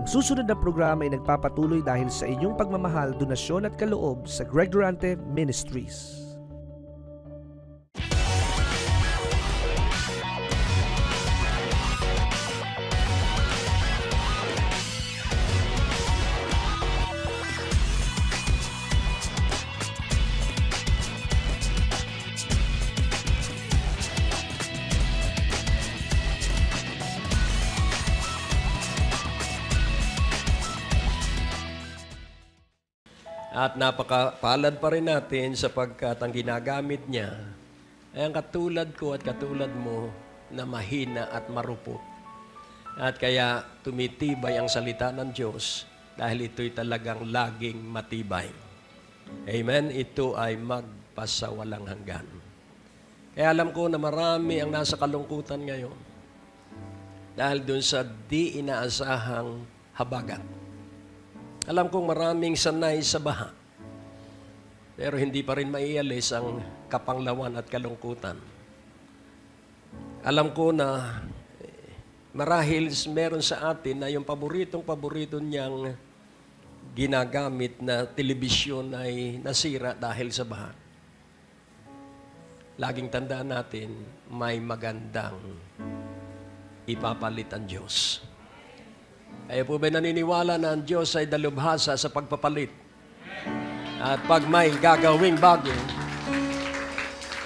Ang susunod na programa ay nagpapatuloy dahil sa inyong pagmamahal, donasyon at kaloob sa Greg Durante Ministries. At napakapalad pa rin natin sapagkat ang ginagamit niya ay ang katulad ko at katulad mo na mahina at marupok. At kaya tumitibay ang salita ng Diyos dahil ito'y talagang laging matibay. Amen? Ito ay magpasawalang hanggan. Kaya alam ko na marami ang nasa kalungkutan ngayon dahil dun sa di inaasahang habagat. Alam kong maraming sanay sa baha, pero hindi pa rin maialis ang kapanglawan at kalungkutan. Alam ko na marahil meron sa atin na yung paborito niyang ginagamit na telebisyon ay nasira dahil sa baha. Laging tandaan natin, may magandang ipapalit ang Diyos. Kaya po ba naniniwala na ang Diyos ay dalubhasa sa pagpapalit? At pag may gagawing bago,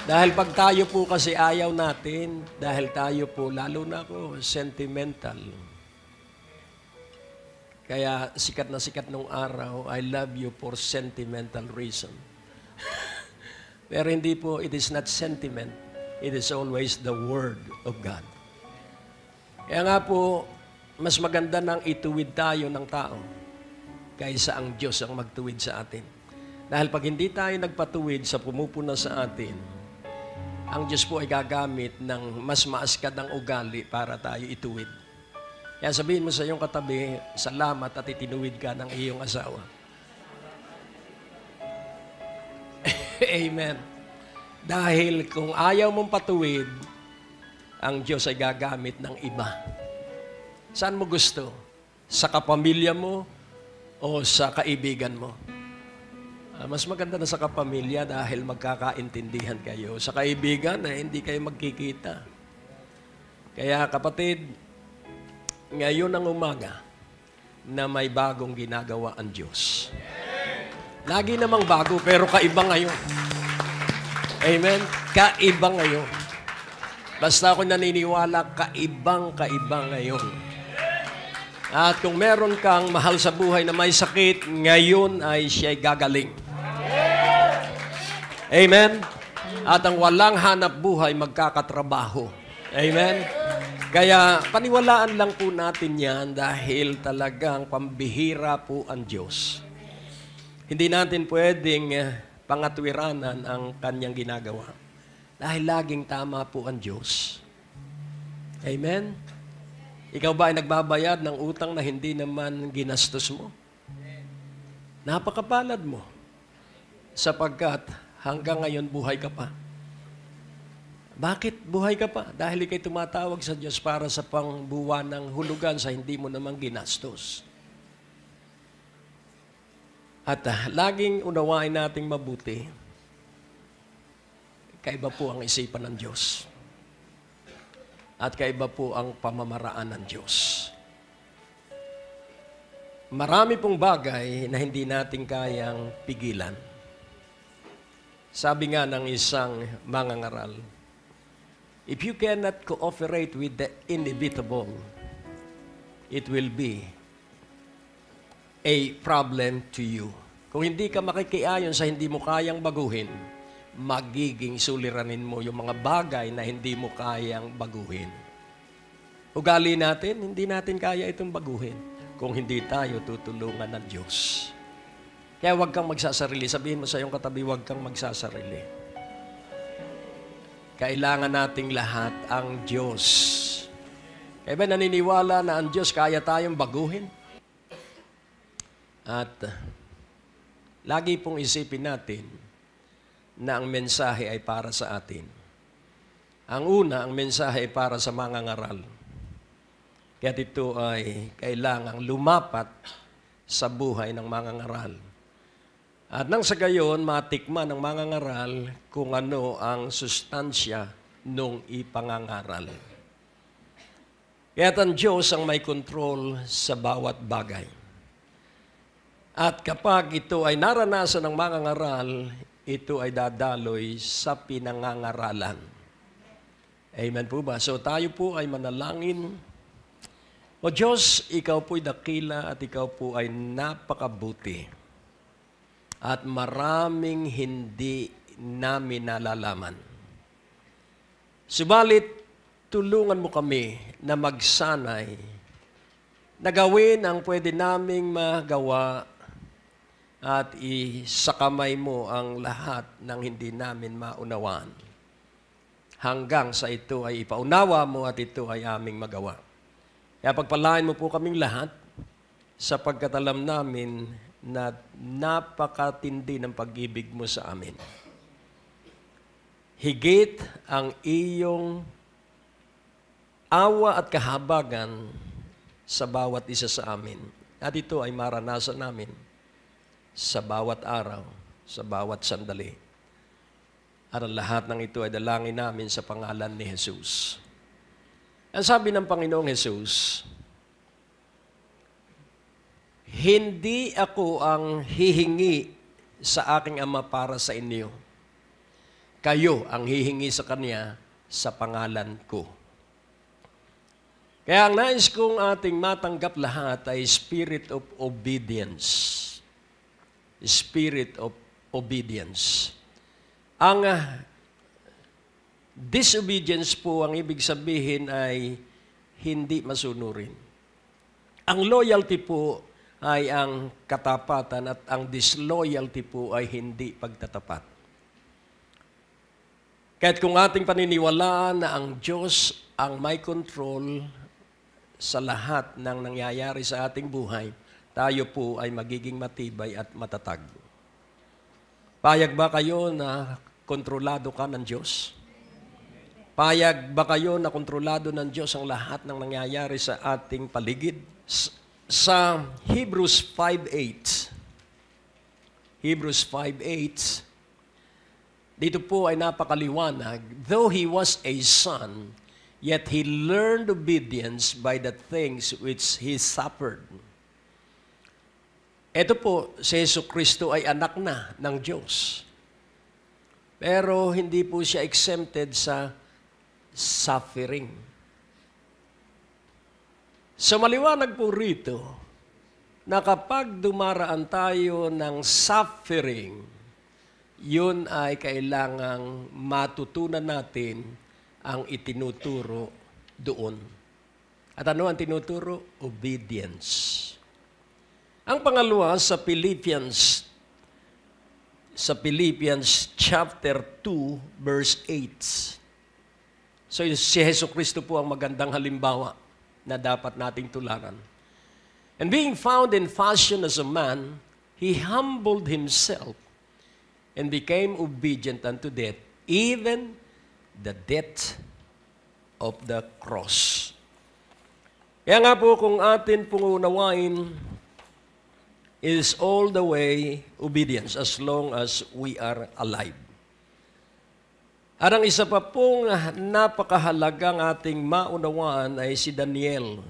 dahil pag tayo po kasi ayaw natin, dahil tayo po, lalo na ako, sentimental. Kaya sikat na sikat nung araw, I love you for sentimental reason. Pero hindi po, it is not sentiment. It is always the Word of God. Kaya nga po, mas maganda nang ituwid tayo ng tao kaysa ang Diyos ang magtuwid sa atin. Dahil pag hindi tayo nagpatuwid sa pumupuna sa atin, ang Diyos po ay gagamit ng mas maaskad ng ugali para tayo ituwid. Kaya sabihin mo sa iyong katabi, salamat at itinuwid ka ng iyong asawa. Amen. Dahil kung ayaw mong patuwid, ang Diyos ay gagamit ng iba. Saan mo gusto? Sa kapamilya mo o sa kaibigan mo? Mas maganda na sa kapamilya dahil magkakaintindihan kayo. Sa kaibigan na hindi kayo magkikita. Kaya kapatid, ngayon ang umaga na may bagong ginagawa ang Diyos. Lagi namang bago pero kaiba ngayon. Amen? Kaiba ngayon. Basta ako naniniwala, kaibang-kaiba ngayon. At kung meron kang mahal sa buhay na may sakit, ngayon ay siya'y gagaling. Amen? At ang walang hanap buhay, magkakatrabaho. Amen? Kaya paniwalaan lang po natin yan dahil talagang pambihira po ang Diyos. Hindi natin pwedeng pangatwiranan ang kanyang ginagawa. Dahil laging tama po ang Diyos. Amen? Ikaw ba ay nagbabayad ng utang na hindi naman ginastos mo? Napakapalad mo. Sapagkat hanggang ngayon buhay ka pa. Bakit buhay ka pa? Dahil ikay tumatawag sa Diyos para sa pangbuwan ng hulugan sa hindi mo naman ginastos. At laging unawain nating mabuti, kaiba po ang isipan ng Diyos. At kaiba po ang pamamaraan ng Diyos. Marami pong bagay na hindi natin kayang pigilan. Sabi nga ng isang mangangaral, if you cannot cooperate with the inevitable, it will be a problem to you. Kung hindi ka makikiayon sa hindi mo kayang baguhin, magiging suliranin mo yung mga bagay na hindi mo kayang baguhin. Ugali natin, hindi natin kaya itong baguhin kung hindi tayo tutulungan ng Diyos. Kaya huwag kang magsasarili. Sabihin mo sa iyong katabi, huwag kang magsasarili. Kailangan nating lahat ang Diyos. Kaya ba naniniwala na ang Diyos kaya tayong baguhin? At lagi pong isipin natin na ang mensahe ay para sa atin. Ang una, ang mensahe ay para sa mangangaral. Kaya ito ay kailangang lumapat sa buhay ng mangangaral. At nang sa gayon, matikman ng mangangaral kung ano ang sustansya nung ipangangaral. Kaya ang Diyos ang may kontrol sa bawat bagay. At kapag ito ay naranasan ng mangangaral, ito ay dadaloy sa pinangangaralan. Amen po ba? So tayo po ay manalangin. O Diyos, Ikaw po'y dakila at Ikaw po ay napakabuti. At maraming hindi namin nalalaman. Subalit, tulungan mo kami na magsanay, na gawin ang pwede naming magawa at isakamay mo ang lahat ng hindi namin maunawaan. Hanggang sa ito ay ipaunawa mo at ito ay aming magawa. Kaya pagpalain mo po kaming lahat sapagkat alam namin na napakatindi ng pag-ibig mo sa amin. Higit ang iyong awa at kahabagan sa bawat isa sa amin. At ito ay maranasan namin sa bawat araw, sa bawat sandali. At ang lahat ng ito ay dalangin namin sa pangalan ni Jesus. Ang sabi ng Panginoong Jesus, hindi ako ang hihingi sa aking Ama para sa inyo. Kayo ang hihingi sa Kanya sa pangalan ko. Kaya ang nais kong ating matanggap lahat ay spirit of obedience. Spirit of obedience. Ang disobedience po, ang ibig sabihin ay hindi masunurin. Ang loyalty po ay ang katapatan at ang disloyalty po ay hindi pagtatapat. Kahit kung ating paniniwalaan na ang Diyos ang may control sa lahat ng nangyayari sa ating buhay, tayo po ay magiging matibay at matatag. Payag ba kayo na kontrolado ka ng Diyos? Payag ba kayo na kontrolado ng Diyos ang lahat ng nangyayari sa ating paligid? Sa Hebrews 5:8, Hebrews 5:8, dito po ay napakaliwanag. Though he was a son, yet he learned obedience by the things which he suffered. Ito po, si Jesucristo ay anak na ng Diyos. Pero hindi po siya exempted sa suffering. So maliwanag po rito na kapag dumaraan tayo ng suffering, yun ay kailangang matutunan natin ang itinuturo doon. At ano ang tinuturo? Obedience. Ang pangalawa sa Philippians chapter 2 verse 8. So si Jesucristo po ang magandang halimbawa na dapat nating tularan. And being found in fashion as a man, he humbled himself and became obedient unto death, even the death of the cross. Kaya nga po kung atin pong unawain, is all the way obedience as long as we are alive. At ang isa pa pong napakahalagang ating maunawaan ay si Daniel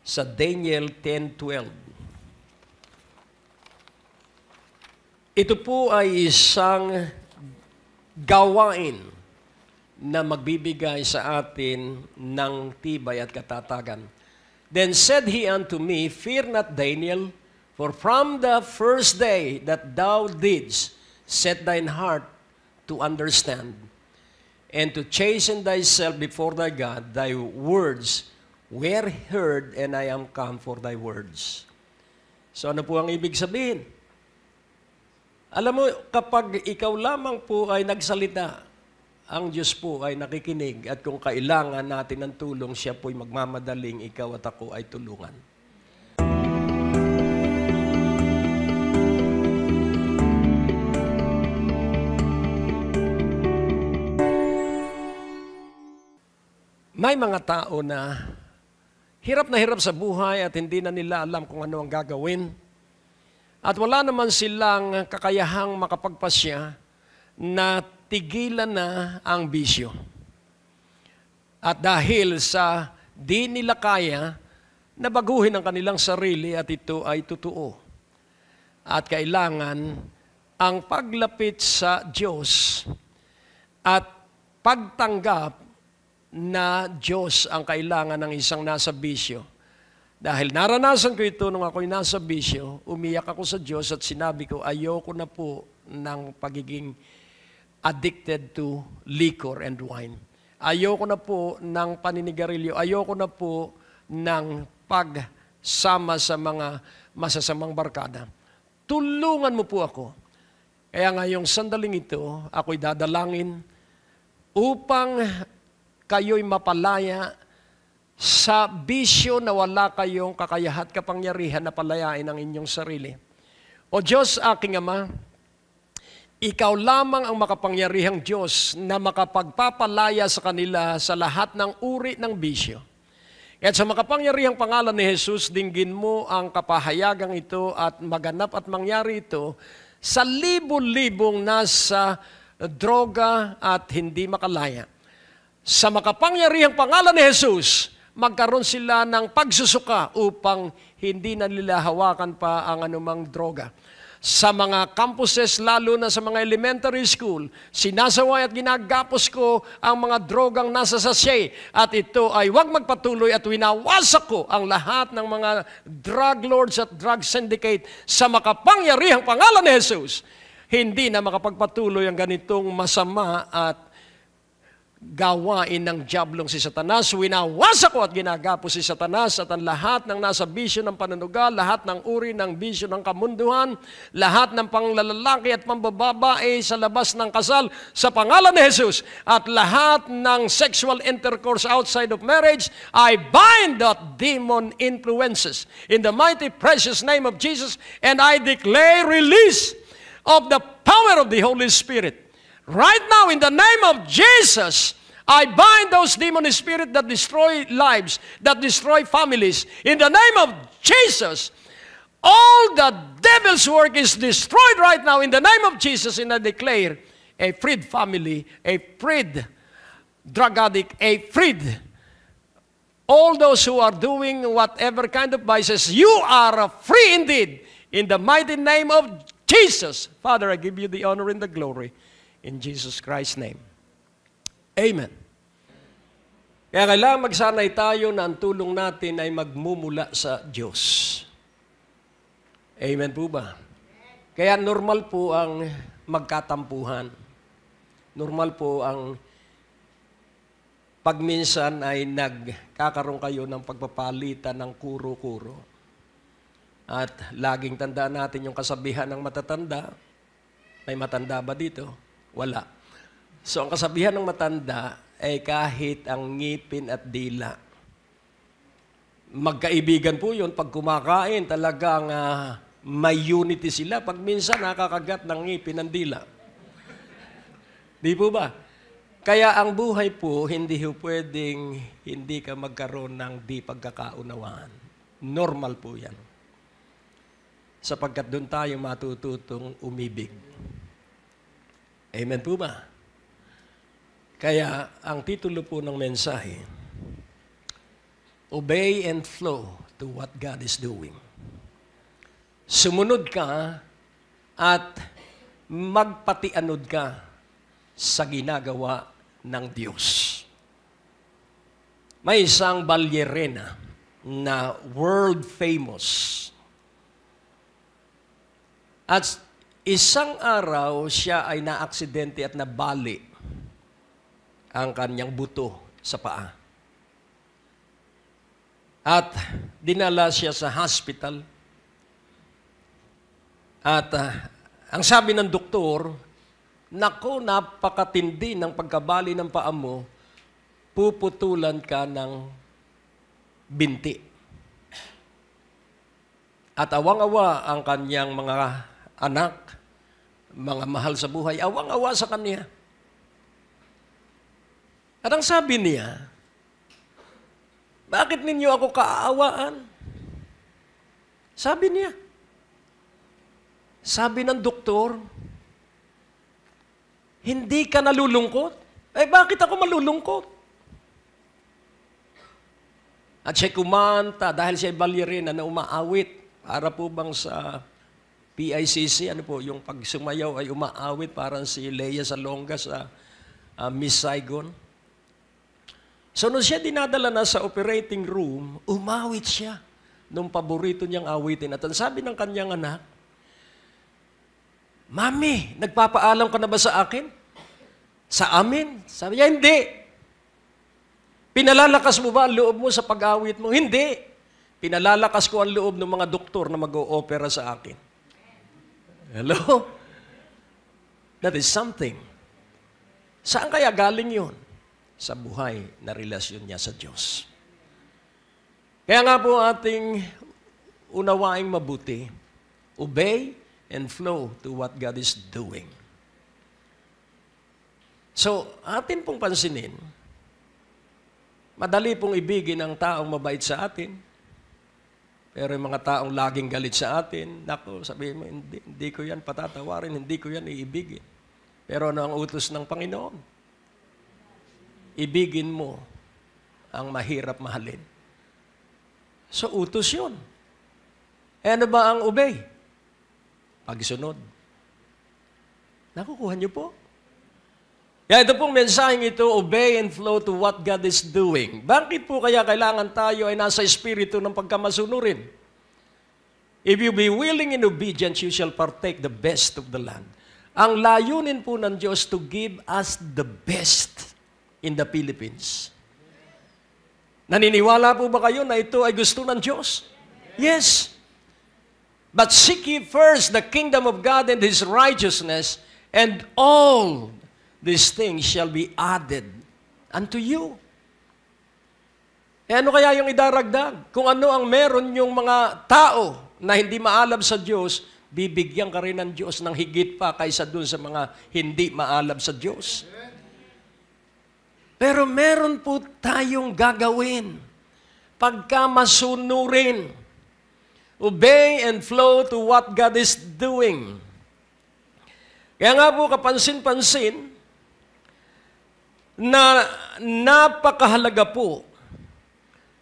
sa Daniel 10:12. Ito po ay isang gawain na magbibigay sa atin ng tibay at katatagan. Then said he unto me, Fear not, Daniel, for from the first day that thou didst set thine heart to understand, and to chasten thyself before thy God, thy words were heard, and I am come for thy words. So ano po ang ibig sabihin? Alam mo, kapag ikaw lamang po ay nagsalita, ang Diyos po ay nakikinig, at kung kailangan natin ng tulong, siya po'y magmamadaling ikaw at ako ay tulungan. May mga tao na hirap na hirap sa buhay at hindi na nila alam kung ano ang gagawin. At wala naman silang kakayahang makapagpasya na tigilan na ang bisyo. At dahil sa di nila kaya, nabaguhin ang kanilang sarili at ito ay totoo. At kailangan ang paglapit sa Diyos at pagtanggap na Diyos ang kailangan ng isang nasa bisyo. Dahil naranasan ko ito nung ako'y nasa bisyo, umiyak ako sa Diyos at sinabi ko, ayoko na po ng pagiging addicted to liquor and wine. Ayoko na po ng paninigarilyo. Ayoko na po ng pagsama sa mga masasamang barkada. Tulungan mo po ako. Kaya ngayong sandaling ito, ako'y dadalangin upang kayo'y mapalaya sa bisyo na wala kayong kakayahan at kapangyarihan na palayain ang inyong sarili. O Diyos, aking Ama, Ikaw lamang ang makapangyarihang Diyos na makapagpapalaya sa kanila sa lahat ng uri ng bisyo. At sa makapangyarihang pangalan ni Jesus, dinggin mo ang kapahayagang ito at maganap at mangyari ito sa libo-libong nasa droga at hindi makalaya. Sa makapangyarihang pangalan ni Jesus, magkaroon sila ng pagsusuka upang hindi na nila hawakan pa ang anumang droga. Sa mga campuses, lalo na sa mga elementary school, sinasaway at ginagapos ko ang mga drogang nasa sachet. At ito ay huwag magpatuloy at winawasak ko ang lahat ng mga drug lords at drug syndicate sa makapangyarihang pangalan ni Jesus. Hindi na makapagpatuloy ang ganitong masama at gawain ng diablong si Satanas. Winawasak ko at ginagapos si Satanas at ang lahat ng nasa bisyo ng panunugal, lahat ng uri ng bisyo ng kamunduhan, lahat ng panglalaki at pambababae sa labas ng kasal sa pangalan ni Jesus, at lahat ng sexual intercourse outside of marriage, I bind that demon influences in the mighty precious name of Jesus, and I declare release of the power of the Holy Spirit. Right now, in the name of Jesus, I bind those demon spirits that destroy lives, that destroy families. In the name of Jesus, all the devil's work is destroyed right now in the name of Jesus, and I declare a freed family, a freed drug addict, a freed all those who are doing whatever kind of vices. You are free indeed in the mighty name of Jesus. Father, I give you the honor and the glory. In Jesus Christ's name. Amen. Kaya kailangan magsanay tayo na ang tulong natin ay magmumula sa Diyos. Amen po ba? Kaya normal po ang magkatampuhan. Normal po ang pagminsan ay nagkakaroon kayo ng pagpapalitan ng kuro-kuro. At laging tandaan natin yung kasabihan ng matatanda. May matanda ba dito? Wala. So, ang kasabihan ng matanda ay kahit ang ngipin at dila. Magkaibigan po yun. Pag kumakain, talagang may unity sila. Pag minsan, nakakagat ng ngipin ng dila. Di po ba? Kaya ang buhay po, hindi po pwedeng hindi ka magkaroon ng di pagkakaunawaan. Normal po yan. Sapagkat doon tayo matututong umibig. Amen po ba? Kaya, ang titulo po ng mensahe, Obey and flow to what God is doing. Sumunod ka at magpatianod ka sa ginagawa ng Diyos. May isang balyerena na world famous. At isang araw, siya ay naaksidente at nabali ang kanyang buto sa paa. At dinala siya sa hospital. At ang sabi ng doktor, naku, napakatindi ng pagkabali ng paa mo, puputulan ka ng binti. At awang-awa ang kanyang mga anak, mga mahal sa buhay, awang-awa sa kanya. At ang sabi niya, Bakit ninyo ako kaaawaan? Sabi niya. Sabi ng doktor, hindi ka nalulungkot? Eh, bakit ako malulungkot? At siya kumanta dahil siya ballerina na umaawit. Para po bang sa PICC, ano po, yung pag sumayaw ay umaawit parang si Lea Salonga sa Miss Saigon. So, nung siya dinadala na sa operating room, umawit siya nung paborito niyang awitin. At ang sabi ng kanyang anak, Mami, nagpapaalam ka na ba sa akin? Sa amin? Sabi niya, hindi. Pinalalakas mo ba ang loob mo sa pag-awit mo? Hindi. Pinalalakas ko ang loob ng mga doktor na mag-o-opera sa akin. Hello? That is something. Saan kaya galing yun? Sa buhay na relasyon niya sa Diyos. Kaya nga po ating unawaing mabuti, obey and flow to what God is doing. So, atin pong pansinin, madali pong ibigin ang taong mabait sa atin, pero yung mga taong laging galit sa atin, naku, sabihin mo, hindi ko yan patatawarin, hindi ko yan iibigin. Pero ano ang utos ng Panginoon? Ibigin mo ang mahirap mahalin. So, utos yun. E ano ba ang obey? Pagsunod. Nakukuha niyo po? Kaya ito pong mensaheng ito, obey and flow to what God is doing. Bakit po kaya kailangan tayo ay nasa espiritu ng pagkamasunurin? If you be willing and obedient, you shall partake the best of the land. Ang layunin po ng Diyos to give us the best in the Philippines. Naniniwala po ba kayo na ito ay gusto ng Diyos? Yes. But seek ye first the kingdom of God and His righteousness, and all these things shall be added unto you. E ano kaya yung idaragdag? Kung ano ang meron yung mga tao na hindi maalab sa Diyos, bibigyan ka rin ng Diyos ng higit pa kaysa dun sa mga hindi maalab sa Diyos. Pero meron po tayong gagawin pagka masunurin. Obey and flow to what God is doing. Kaya nga po kapansin-pansin na napakahalaga po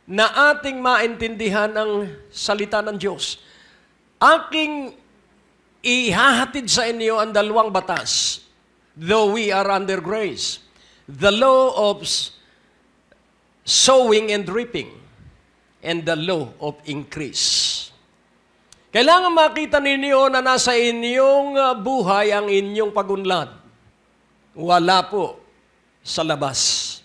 na ating maintindihan ang salita ng Diyos. Aking ihahatid sa inyo ang dalawang batas, though we are under grace. The law of sowing and reaping, and the law of increase. Kailangan makita ninyo na nasa inyong buhay ang inyong pagunlad. Wala po sa labas.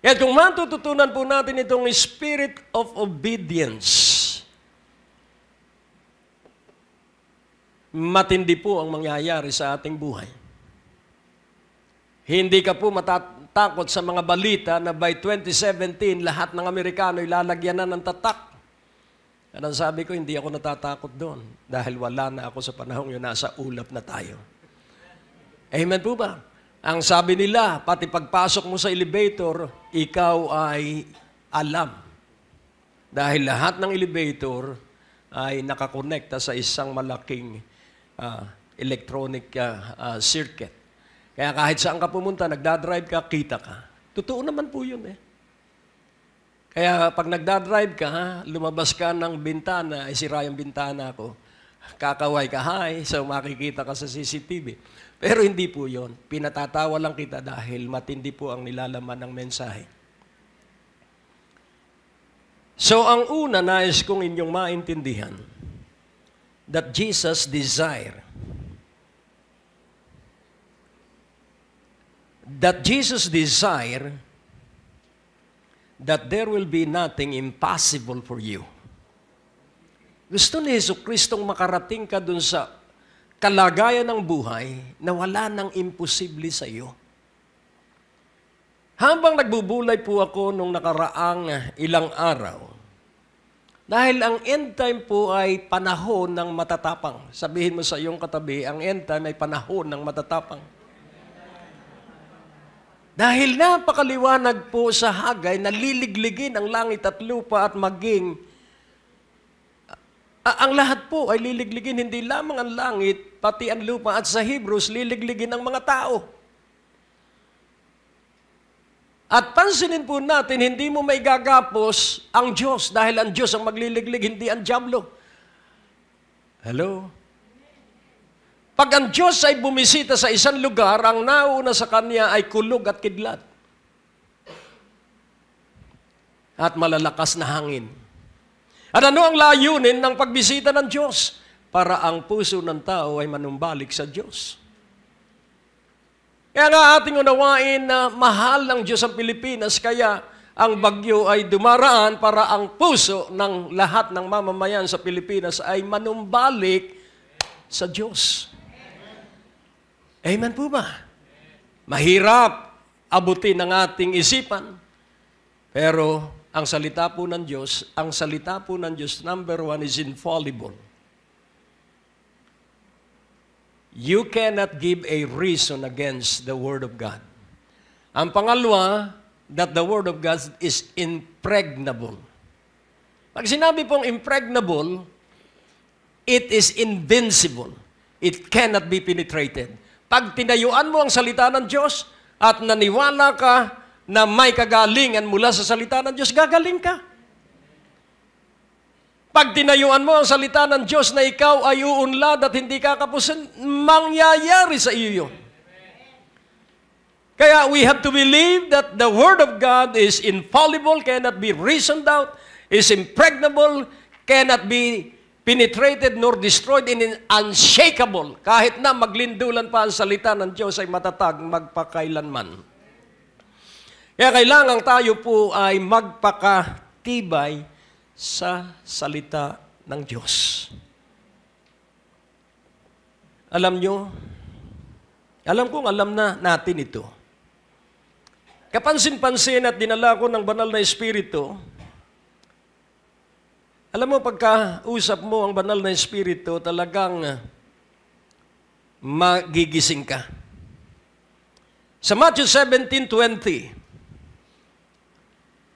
Kaya kung matututunan po natin itong spirit of obedience, matindi po ang mangyayari sa ating buhay. Hindi ka po matatakot sa mga balita na by 2017, lahat ng Amerikano ilalagyan na ng tatak. At ang sabi ko, hindi ako natatakot doon dahil wala na ako sa panahong yun, nasa ulap na tayo. Amen po ba? Ang sabi nila, pati pagpasok mo sa elevator, ikaw ay alam. Dahil lahat ng elevator ay nakakonekta sa isang malaking electronic circuit. Kaya kahit saan ka pumunta, nagdadrive ka, kita ka. Totoo naman po yun eh. Kaya pag nagdadrive ka, lumabas ka ng bintana, ay sira yung bintana ko, kakaway ka, hi, so makikita ka sa CCTV. Pero hindi po yun. Pinatatawa lang kita dahil matindi po ang nilalaman ng mensahe. So ang una, nais kong inyong maintindihan that Jesus desire that there will be nothing impossible for you. Gusto ni Jesucristong makarating ka dun sa kalagayan ng buhay na wala nang imposible sa iyo. Habang nagbubulay po ako nung nakaraang ilang araw, dahil ang end time po ay panahon ng matatapang. Sabihin mo sa iyong katabi, ang end time ay panahon ng matatapang. Dahil napakaliwanag po sa Hagay na liligligin ang langit at lupa at maging ang lahat po ay liligligin, hindi lamang ang langit, pati ang lupa, at sa Hebrews, liligligin ang mga tao. At pansinin po natin, hindi mo may gagapos ang Diyos dahil ang Diyos ang magliliglig, hindi ang dyablo. Hello? Pag ang Diyos ay bumisita sa isang lugar, ang nauna sa Kanya ay kulog at kidlat. At malalakas na hangin. At ano ang layunin ng pagbisita ng Diyos? Para ang puso ng tao ay manumbalik sa Diyos. Kaya nga ating unawain na mahal ng Diyos ang Pilipinas, kaya ang bagyo ay dumaraan para ang puso ng lahat ng mamamayan sa Pilipinas ay manumbalik sa Diyos. Amen po ba? Mahirap abutin ng ating isipan, pero ang salita po ng Diyos, number one, is infallible. You cannot give a reason against the Word of God. Ang pangalawa, that the Word of God is impregnable. Pag sinabi pong impregnable, it is invincible. It cannot be penetrated. Pag tinayuan mo ang salita ng Diyos at naniwala ka na may kagalingan mula sa salita ng Diyos, gagaling ka. Pag tinayuan mo ang salita ng Diyos na ikaw ay uunlad at hindi kakapusin, mangyayari sa iyo yun. Kaya we have to believe that the Word of God is infallible, cannot be reasoned out, is impregnable, cannot be penetrated nor destroyed, and unshakable. Kahit na maglindulan pa ang salita ng Diyos ay matatag magpakailanman. Kaya kailangan tayo po ay magpakatibay sa salita ng Diyos. Alam nyo, alam na natin ito. Kapansin-pansin at dinala ko ng banal na Espiritu, alam mo, pagka-usap mo ang banal na Espiritu, talagang magigising ka. Sa Matthew 17:20,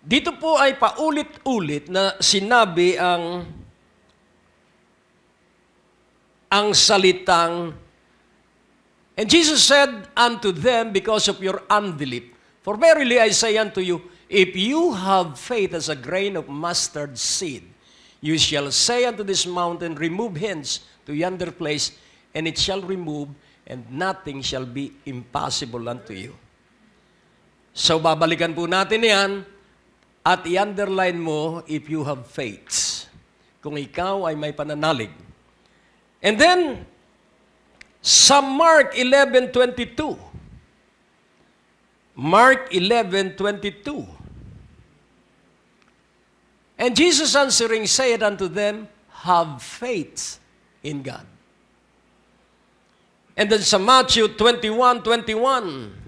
dito po ay paulit-ulit na sinabi ang salitang, and Jesus said unto them, because of your unbelief, for verily I say unto you, if you have faith as a grain of mustard seed, you shall say unto this mountain, remove hence to yonder place, and it shall remove, and nothing shall be impossible unto you. So babalikan po natin yan, at i-underline mo, if you have faith. Kung ikaw ay may pananalig. And then, sa Mark 11:22. Mark 11:22. And Jesus answering said unto them, have faith in God. And then sa Matthew 21:21,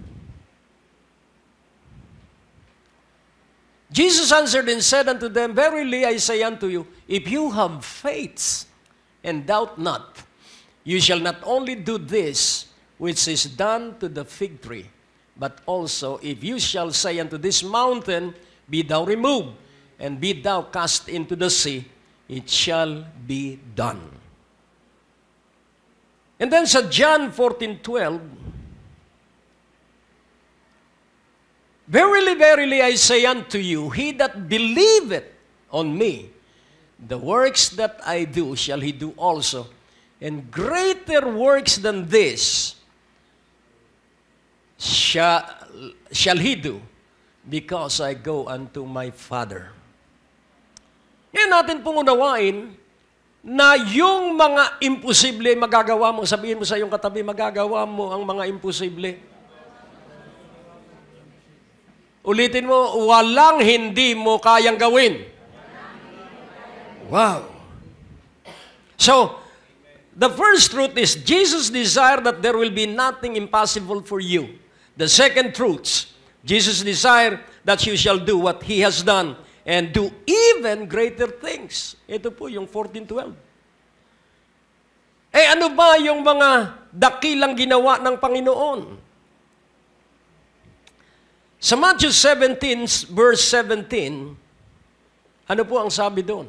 Jesus answered and said unto them, verily I say unto you, if you have faith and doubt not, you shall not only do this which is done to the fig tree, but also if you shall say unto this mountain, be thou removed, and be thou cast into the sea, it shall be done. And then sa John 14:12, verily, verily, I say unto you, he that believeth on me, the works that I do shall he do also, and greater works than this shall he do, because I go unto my Father. Yan natin pong unawain na yung mga imposible magagawa mo. Sabihin mo sa iyong katabi, magagawa mo ang mga imposible. Ulitin mo, walang hindi mo kayang gawin. Wow. So, the first truth is, Jesus desired that there will be nothing impossible for you. The second truth, Jesus desired that you shall do what He has done and do even greater things. Ito po yung 14:12. Ano ba yung mga dakilang ginawa ng Panginoon? Sa Matthew 17, verse 17, ano po ang sabi doon?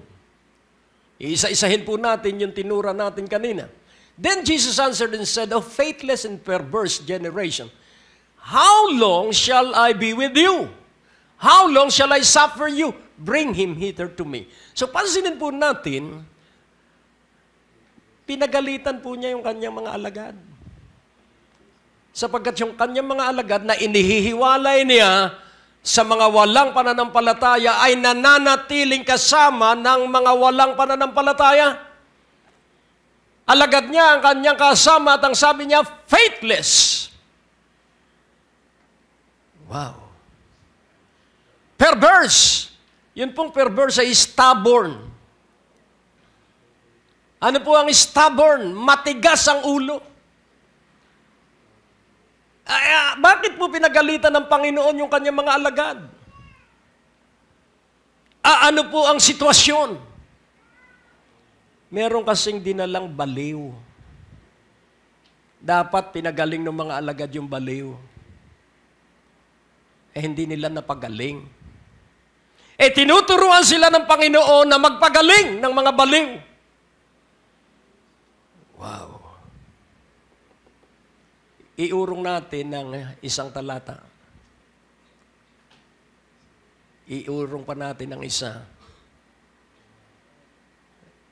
Iisa-isahin po natin yung tinura natin kanina. Then Jesus answered and said, O faithless and perverse generation, how long shall I be with you? How long shall I suffer you? Bring him hither to me. So pansinin po natin, pinagalitan po niya yung kanyang mga alagad. Sapagkat yung kanyang mga alagad na inihihiwalay niya sa mga walang pananampalataya ay nananatiling kasama ng mga walang pananampalataya. Alagad niya ang kanyang kasama at ang sabi niya, faithless. Wow. Perverse. Yun pong perverse ay stubborn. Ano po ang stubborn? Matigas ang ulo. Bakit po pinagalitan ng Panginoon yung kanyang mga alagad? Ano po ang sitwasyon? Meron kasing dinalang baliw. Dapat pinagaling ng mga alagad yung baliw. Hindi nila napagaling. Tinuturuan sila ng Panginoon na magpagaling ng mga baliw. Wow. Iurong natin ng isang talata. Iurong pa natin ng isa.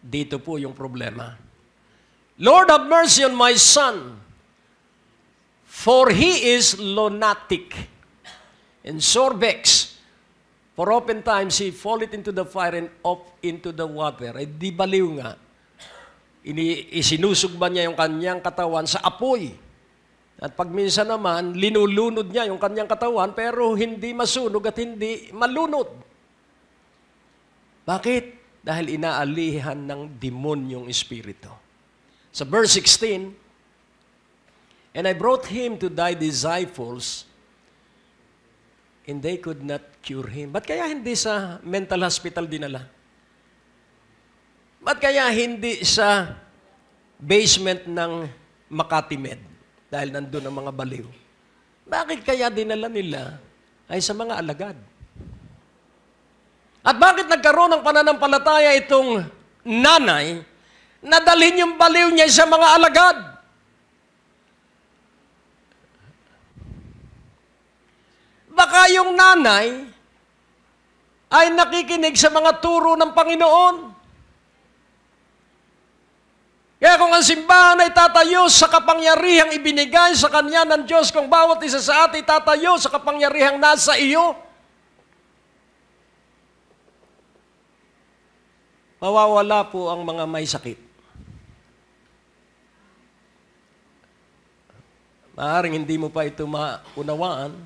Dito po yung problema. Lord, have mercy on my son, for he is lunatic and sore vexed. For oftentimes he falleth into the fire and off into the water. Di baliw nga. Isinusugban niya yung kanyang katawan sa apoy. At pag minsan naman, linulunod niya yung kanyang katawan, pero hindi masunog at hindi malunod. Bakit? Dahil inaalihan ng demonyong espiritu. Sa verse 16, And I brought him to thy disciples, and they could not cure him. Ba't kaya hindi sa mental hospital dinala? Ba't kaya hindi sa basement ng Makati Med? Dahil nandun ang mga baliw. Bakit kaya dinala nila ay sa mga alagad? At bakit nagkaroon ng pananampalataya itong nanay na dalhin yung baliw niya sa mga alagad? Baka yung nanay ay nakikinig sa mga turo ng Panginoon. Kaya kung ang simbahan ay tatayo sa kapangyarihang ibinigay sa kanya ng Diyos, kung bawat isa sa atin tatayo sa kapangyarihang nasa iyo, mawawala po ang mga may sakit. Maaaring hindi mo pa ito maunawaan,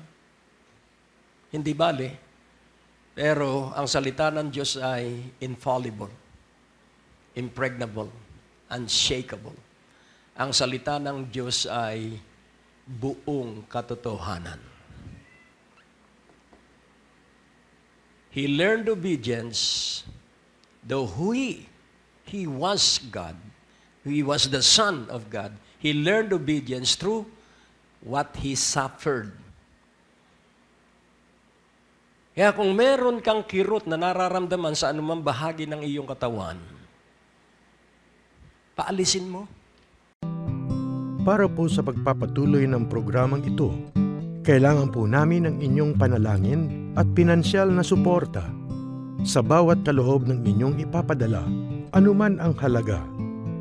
hindi bale, pero ang salita ng Diyos ay infallible, impregnable, unshakable. Ang salita ng Diyos ay buong katotohanan. He learned obedience, though he was God, he was the Son of God, he learned obedience through what he suffered. Kaya kung meron kang kirot na nararamdaman sa anumang bahagi ng iyong katawan, paalisin mo. Para po sa pagpapatuloy ng programang ito, kailangan po namin ng inyong panalangin at pinansyal na suporta. Sa bawat kaloob ng inyong ipapadala, anuman ang halaga,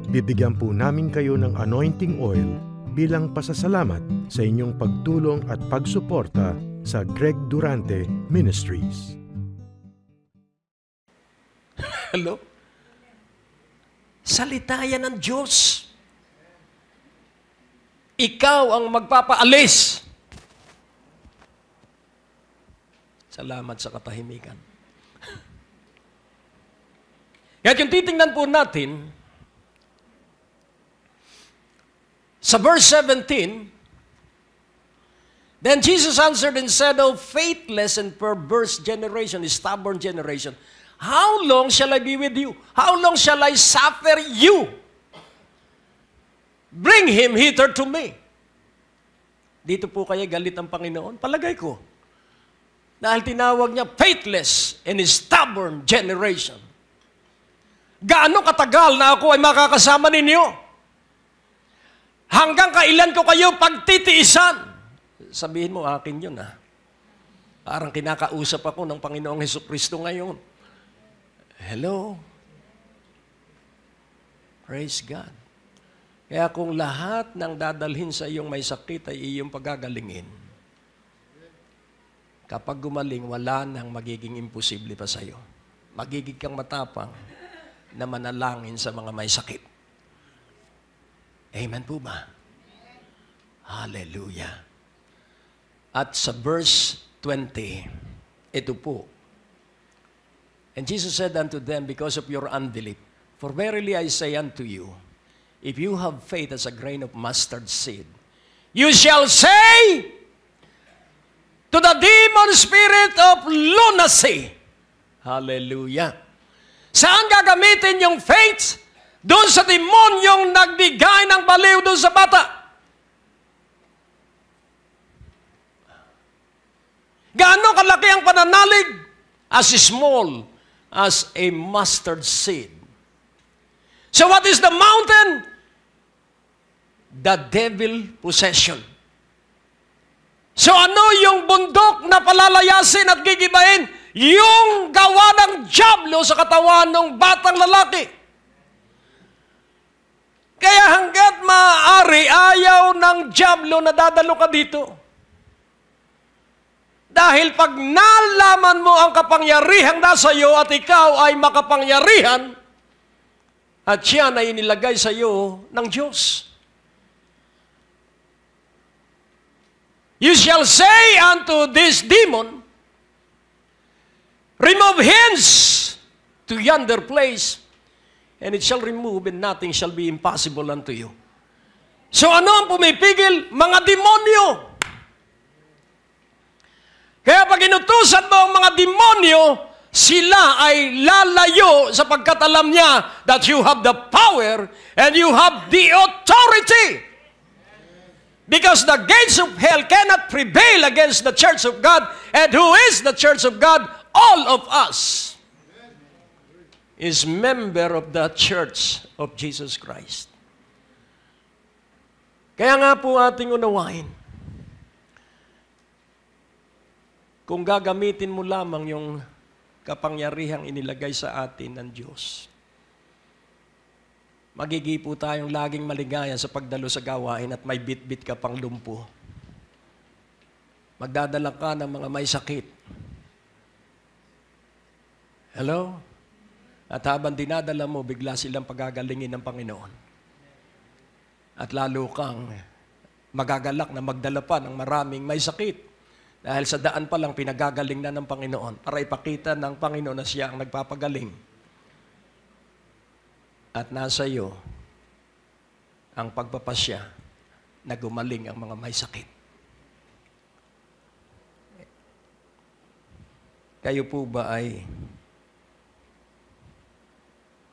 bibigyan po namin kayo ng anointing oil bilang pasasalamat sa inyong pagtulong at pagsuporta sa Greg Durante Ministries. Hello? Salita yan ng Diyos. Ikaw ang magpapaalis. Salamat sa katahimikan. Kaya kung titingnan po natin, sa verse 17, Then Jesus answered and said, O faithless and perverse generation, stubborn generation, how long shall I be with you? How long shall I suffer you? Bring him hither to me. Dito po kaya galit ang Panginoon? Palagay ko. Dahil tinawag niya faithless and stubborn generation. Gaano katagal na ako ay makakasama ninyo? Hanggang kailan ko kayo pagtitiisan? Sabihin mo, akin yun ah. Parang kinakausap ako ng Panginoong Hesukristo ngayon. Hello? Praise God. Kaya kung lahat ng dadalhin sa iyong may sakit ay iyong pagagalingin, kapag gumaling, wala nang magiging imposible pa sa iyo. Magiging kang matapang na manalangin sa mga may sakit. Amen po ba? Hallelujah. At sa verse 20, ito po. And Jesus said unto them, because of your unbelief, for verily I say unto you, if you have faith as a grain of mustard seed, you shall say to the demon spirit of lunacy. Hallelujah. Saan gagamitin yung faith? Doon sa demonyong nagbigay ng baliw doon sa bata. Gaano kalaki ang pananalig? As small as a mustard seed. So what is the mountain? The devil possession. So ano yung bundok na palalayasin at gigibain? Yung gawa ng dyablo sa katawan ng batang lalaki. Kaya hanggat maaari, ayaw ng dyablo na dadalo ka dito. Dahil pag nalaman mo ang kapangyarihan nasa iyo at ikaw ay makapangyarihan, at siya na inilagay sa iyo ng Diyos. You shall say unto this demon, remove hence to yonder place, and it shall remove, and nothing shall be impossible unto you. So ano ang pumipigil? Mga demonyo. Kaya pag inutusan mo ang mga demonyo, sila ay lalayo sapagkat alam niya that you have the power and you have the authority. Because the gates of hell cannot prevail against the church of God. And who is the church of God? All of us is member of the church of Jesus Christ. Kaya nga po ating unawain, kung gagamitin mo lamang yung kapangyarihang inilagay sa atin ng Diyos, magigipo tayong laging maligaya sa pagdalo sa gawain at may bit-bit ka pang lumpo. Magdadala ka ng mga may sakit. Hello? At habang dinadala mo, bigla silang pagagalingin ng Panginoon. At lalo kang magagalak na magdala pa ng maraming may sakit. Dahil sa daan pa lang pinagagaling na ng Panginoon para ipakita ng Panginoon na siya ang nagpapagaling. At nasa iyo ang pagpapasya na gumaling ang mga may sakit. Kayo po ba ay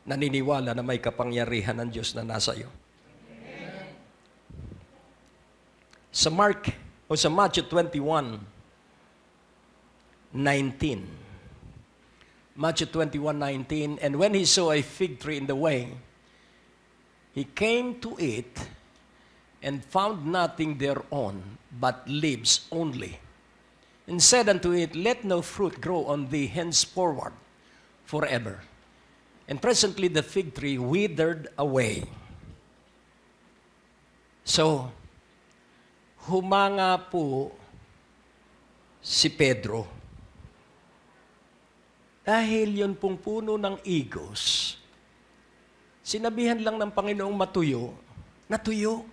naniniwala na may kapangyarihan ng Diyos na nasa iyo? Sa sa Matthew 21:19. Matthew 21:19, and when he saw a fig tree in the way, he came to it and found nothing thereon but leaves only, and said unto it, let no fruit grow on thee henceforward forever. And presently the fig tree withered away. So, humanga po si Pedro. Dahil yun pong puno ng igos, sinabihan lang ng Panginoong matuyo, natuyo.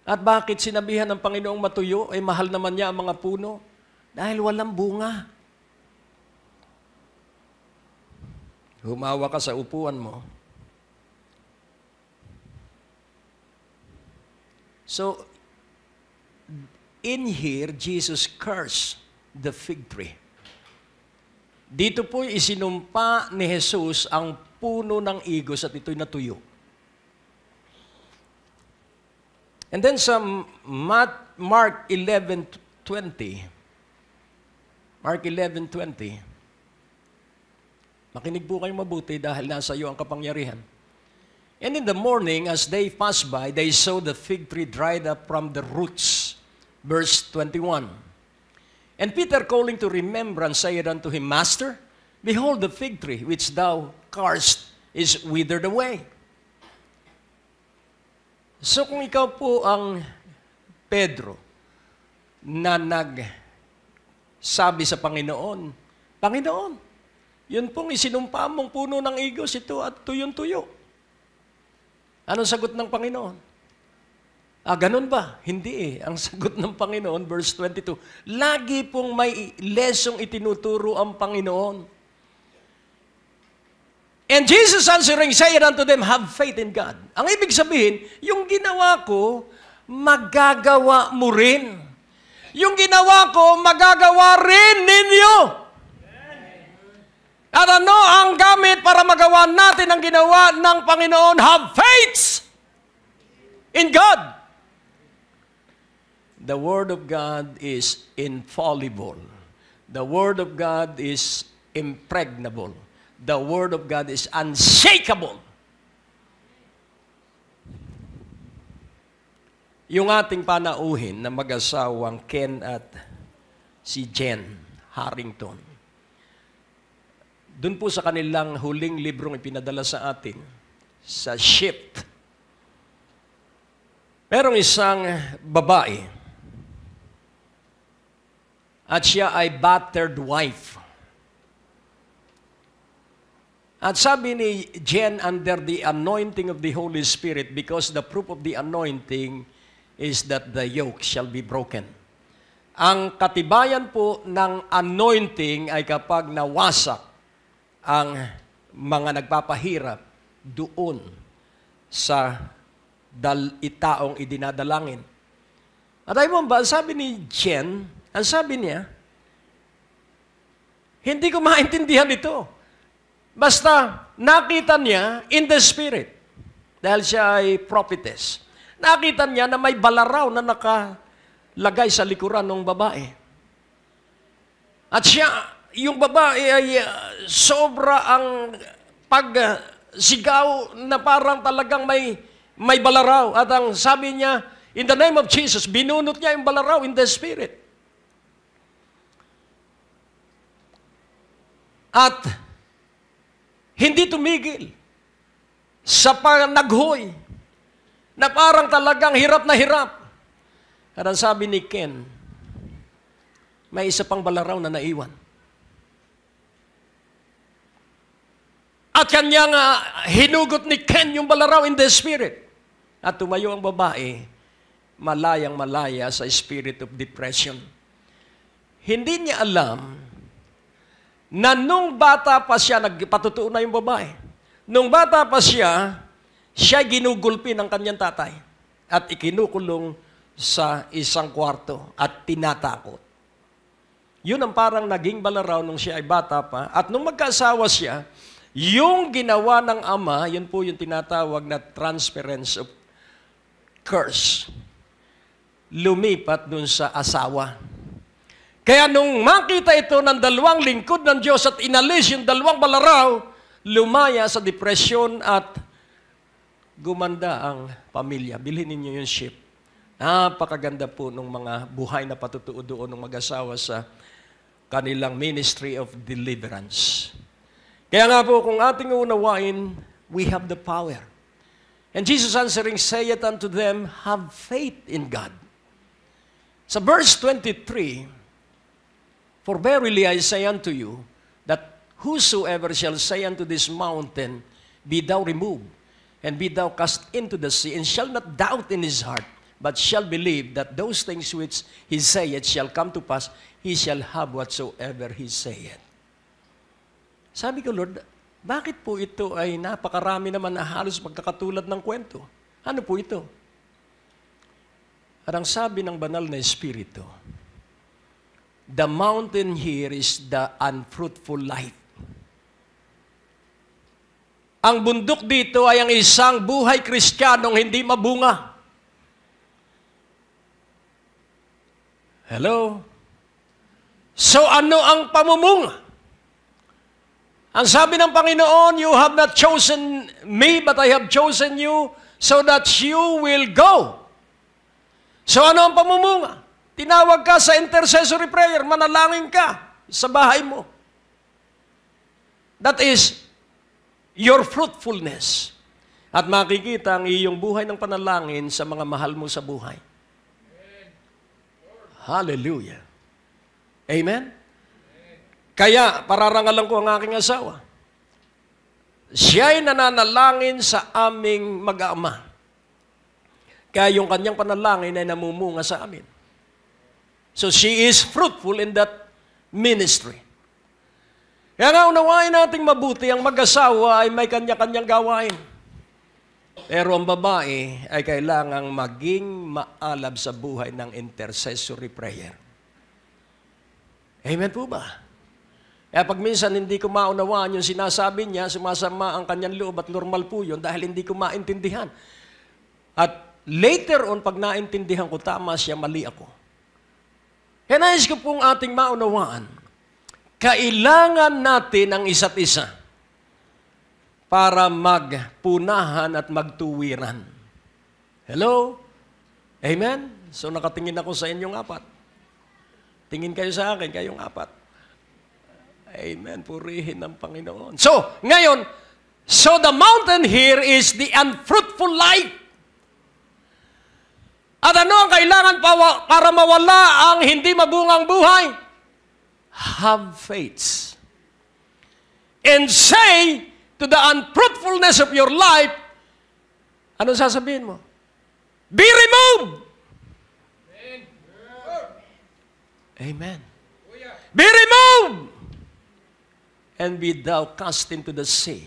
At bakit sinabihan ng Panginoong matuyo? Ay mahal naman niya ang mga puno. Dahil walang bunga. Humawa ka sa upuan mo. So, in here, Jesus cursed the fig tree. Dito po isinumpa ni Jesus ang puno ng igos at ito'y natuyo. And then sa Mark 11:20, Mark 11:20. Makinig po kayong mabuti dahil nasa iyo ang kapangyarihan. And in the morning, as they passed by, they saw the fig tree dried up from the roots. Verse 21. And Peter, calling to remembrance, said unto him, Master, behold, the fig tree which thou cursed is withered away. So kung ikaw po ang Pedro na nagsabi sa Panginoon, Panginoon, yun pong isinumpa mong puno ng igos ito at tuyong-tuyo. Anong sagot ng Panginoon? Ganun ba? Hindi eh. Ang sagot ng Panginoon, verse 22, lagi pong may lesong itinuturo ang Panginoon. And Jesus answering, said unto them, have faith in God. Ang ibig sabihin, yung ginawa ko, magagawa mo rin. Yung ginawa ko, magagawa rin ninyo. At ano ang gamit para magawa natin ang ginawa ng Panginoon? Have faith in God. The Word of God is infallible. The Word of God is impregnable. The Word of God is unshakable. Yung ating panauhin na mag-asawang Ken at si Jen Harrington, doon po sa kanilang huling librong ipinadala sa atin, sa Shift, merong isang babae at siya ay battered wife. At sabi ni Jen, under the anointing of the Holy Spirit, because the proof of the anointing is that the yoke shall be broken. Ang katibayan po ng anointing ay kapag nawasak ang mga nagpapahirap doon sa itaong idinadalangin. At ay mo ba, sabi ni Jen, ang sabi niya, hindi ko maintindihan ito. Basta nakita niya in the spirit, dahil siya ay prophetess, nakita niya na may balaraw na nakalagay sa likuran ng babae. At siya, yung babae ay sobra ang pagsigaw na parang talagang may balaraw. At ang sabi niya, in the name of Jesus, binunot niya yung balaraw in the spirit. At hindi tumigil sa naghoy na parang talagang hirap na hirap. At ang sabi ni Ken, may isa pang balaraw na naiwan. At kanyang hinugot ni Ken yung balaraw in the spirit. At tumayo ang babae, malayang malaya sa spirit of depression. Hindi niya alam na nung bata pa siya, nagpatutuo na yung babae. Nung bata pa siya ginugulpi ng kanyang tatay at ikinukulong sa isang kwarto at tinatakot. Yun ang parang naging balaraw nung siya ay bata pa. At nung magkaasawa siya, yung ginawa ng ama, yun po yung tinatawag na transference of curse. Lumipat dun sa asawa. Kaya nung makita ito ng dalawang lingkod ng Diyos at inalis yung dalawang balaraw, lumaya sa depresyon at gumanda ang pamilya. Bilhin ninyo yung ship. Napakaganda po ng mga buhay na patutuo doon ng mag-asawa sa kanilang ministry of deliverance. Kaya nga po, kung ating unawain, we have the power. And Jesus answering saith unto them, have faith in God. Sa verse 23, for verily I say unto you, that whosoever shall say unto this mountain, be thou removed, and be thou cast into the sea, and shall not doubt in his heart, but shall believe that those things which he saith shall come to pass, he shall have whatsoever he saith. Sabi ko, Lord, bakit po ito ay napakarami naman na halos magkakatulad ng kwento? Ano po ito? At ang sabi ng banal na Espiritu, the mountain here is the unfruitful life. Ang bundok dito ay ang isang buhay Kristiyanong hindi mabunga. Hello? So ano ang pamumunga? Ang sabi ng Panginoon, you have not chosen me, but I have chosen you so that you will go. So ano ang pamumunga? Tinawag ka sa intercessory prayer, manalangin ka sa bahay mo. That is your fruitfulness. At makikita ang iyong buhay ng panalangin sa mga mahal mo sa buhay. Hallelujah. Amen? Kaya, pararangalan ko ang aking asawa. Siya'y nananalangin sa aming mag-ama. Kaya yung kanyang panalangin ay namumunga sa amin. So, she is fruitful in that ministry. Kaya nga, unawain nating mabuti, ang mag-asawa ay may kanya-kanyang gawain. Pero ang babae ay kailangang maging maalab sa buhay ng intercessory prayer. Amen po ba? Kaya pag minsan hindi ko maunawaan yung sinasabi niya, sumasama ang kanyang loob at normal po yun dahil hindi ko maintindihan. At later on, pag naintindihan ko, tama siya, mali ako. Kaya nais ko pong ating maunawaan, kailangan natin ang isa't isa para magpunahan at magtuwiran. Hello? Amen? So nakatingin ako sa inyong apat. Tingin kayo sa akin, kayong apat. Amen. Purihin ng Panginoon. So, ngayon, so the mountain here is the unfruitful life. At ano ang kailangan para mawala ang hindi mabungang buhay? Have faith. And say to the unfruitfulness of your life, ano sasabihin mo? Be removed! Amen. Be removed! And be thou cast into the sea.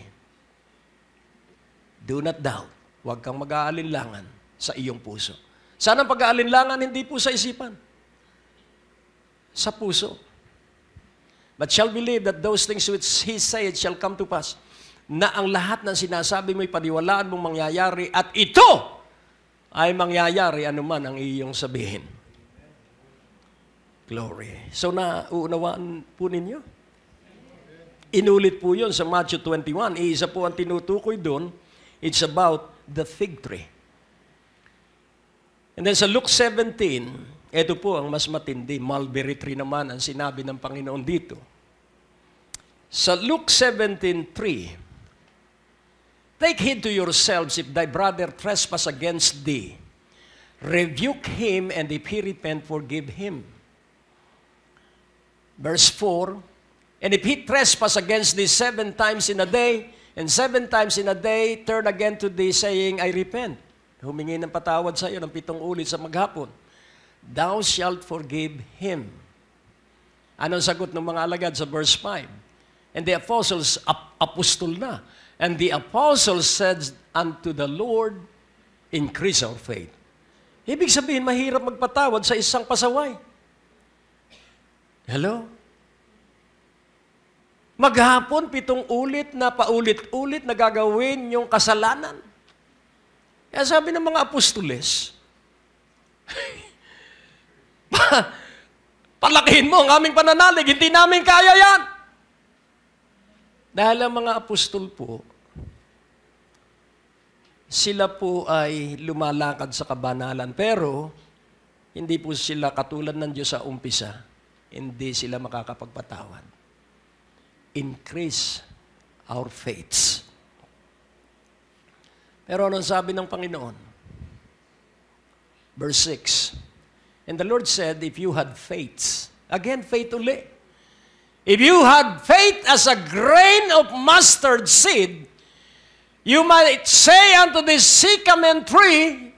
Do not doubt. Huwag kang mag-aalinlangan sa iyong puso. Saan ang pag-aalinlangan? Hindi po sa isipan. Sa puso. But shall believe that those things which He said shall come to pass. Na ang lahat ng sinasabi mo'y paniwalaan mong mangyayari at ito ay mangyayari anuman ang iyong sabihin. Glory. So nauunawaan po ninyo? Inulit po yun sa Matthew 21. Iisa po ang tinutukoy doon. It's about the fig tree. And then sa Luke 17, ito po ang mas matindi. Mulberry tree naman ang sinabi ng Panginoon dito. Sa Luke 17:3, take heed to yourselves if thy brother trespass against thee. Rebuke him, and if he repent, forgive him. Verse 4, and if he trespass against thee 7 times in a day, and 7 times in a day, turn again to thee, saying, I repent. Humingi ng patawad sa iyo ng 7 ulit sa maghapon. Thou shalt forgive him. Anong sagot ng mga alagad sa verse 5? And the apostles, apostol na, and the apostles said unto the Lord, increase our faith. Ibig sabihin, mahirap magpatawad sa isang pasaway. Hello? Maghapon, 7 ulit na paulit-ulit na gagawin yung kasalanan. Kaya sabi ng mga apostoles, palakihin mo ang aming pananalig, hindi namin kaya yan. Dahil ang mga apostol po, sila po ay lumalakad sa kabanalan, pero hindi po sila katulad ng Diyos sa umpisa, hindi sila makakapagpatawad. Increase our faiths. Pero anong sabi ng Panginoon? Verse 6, and the Lord said, if you had faith, again, faith uli. If you had faith as a grain of mustard seed, you might say unto this sycamore tree,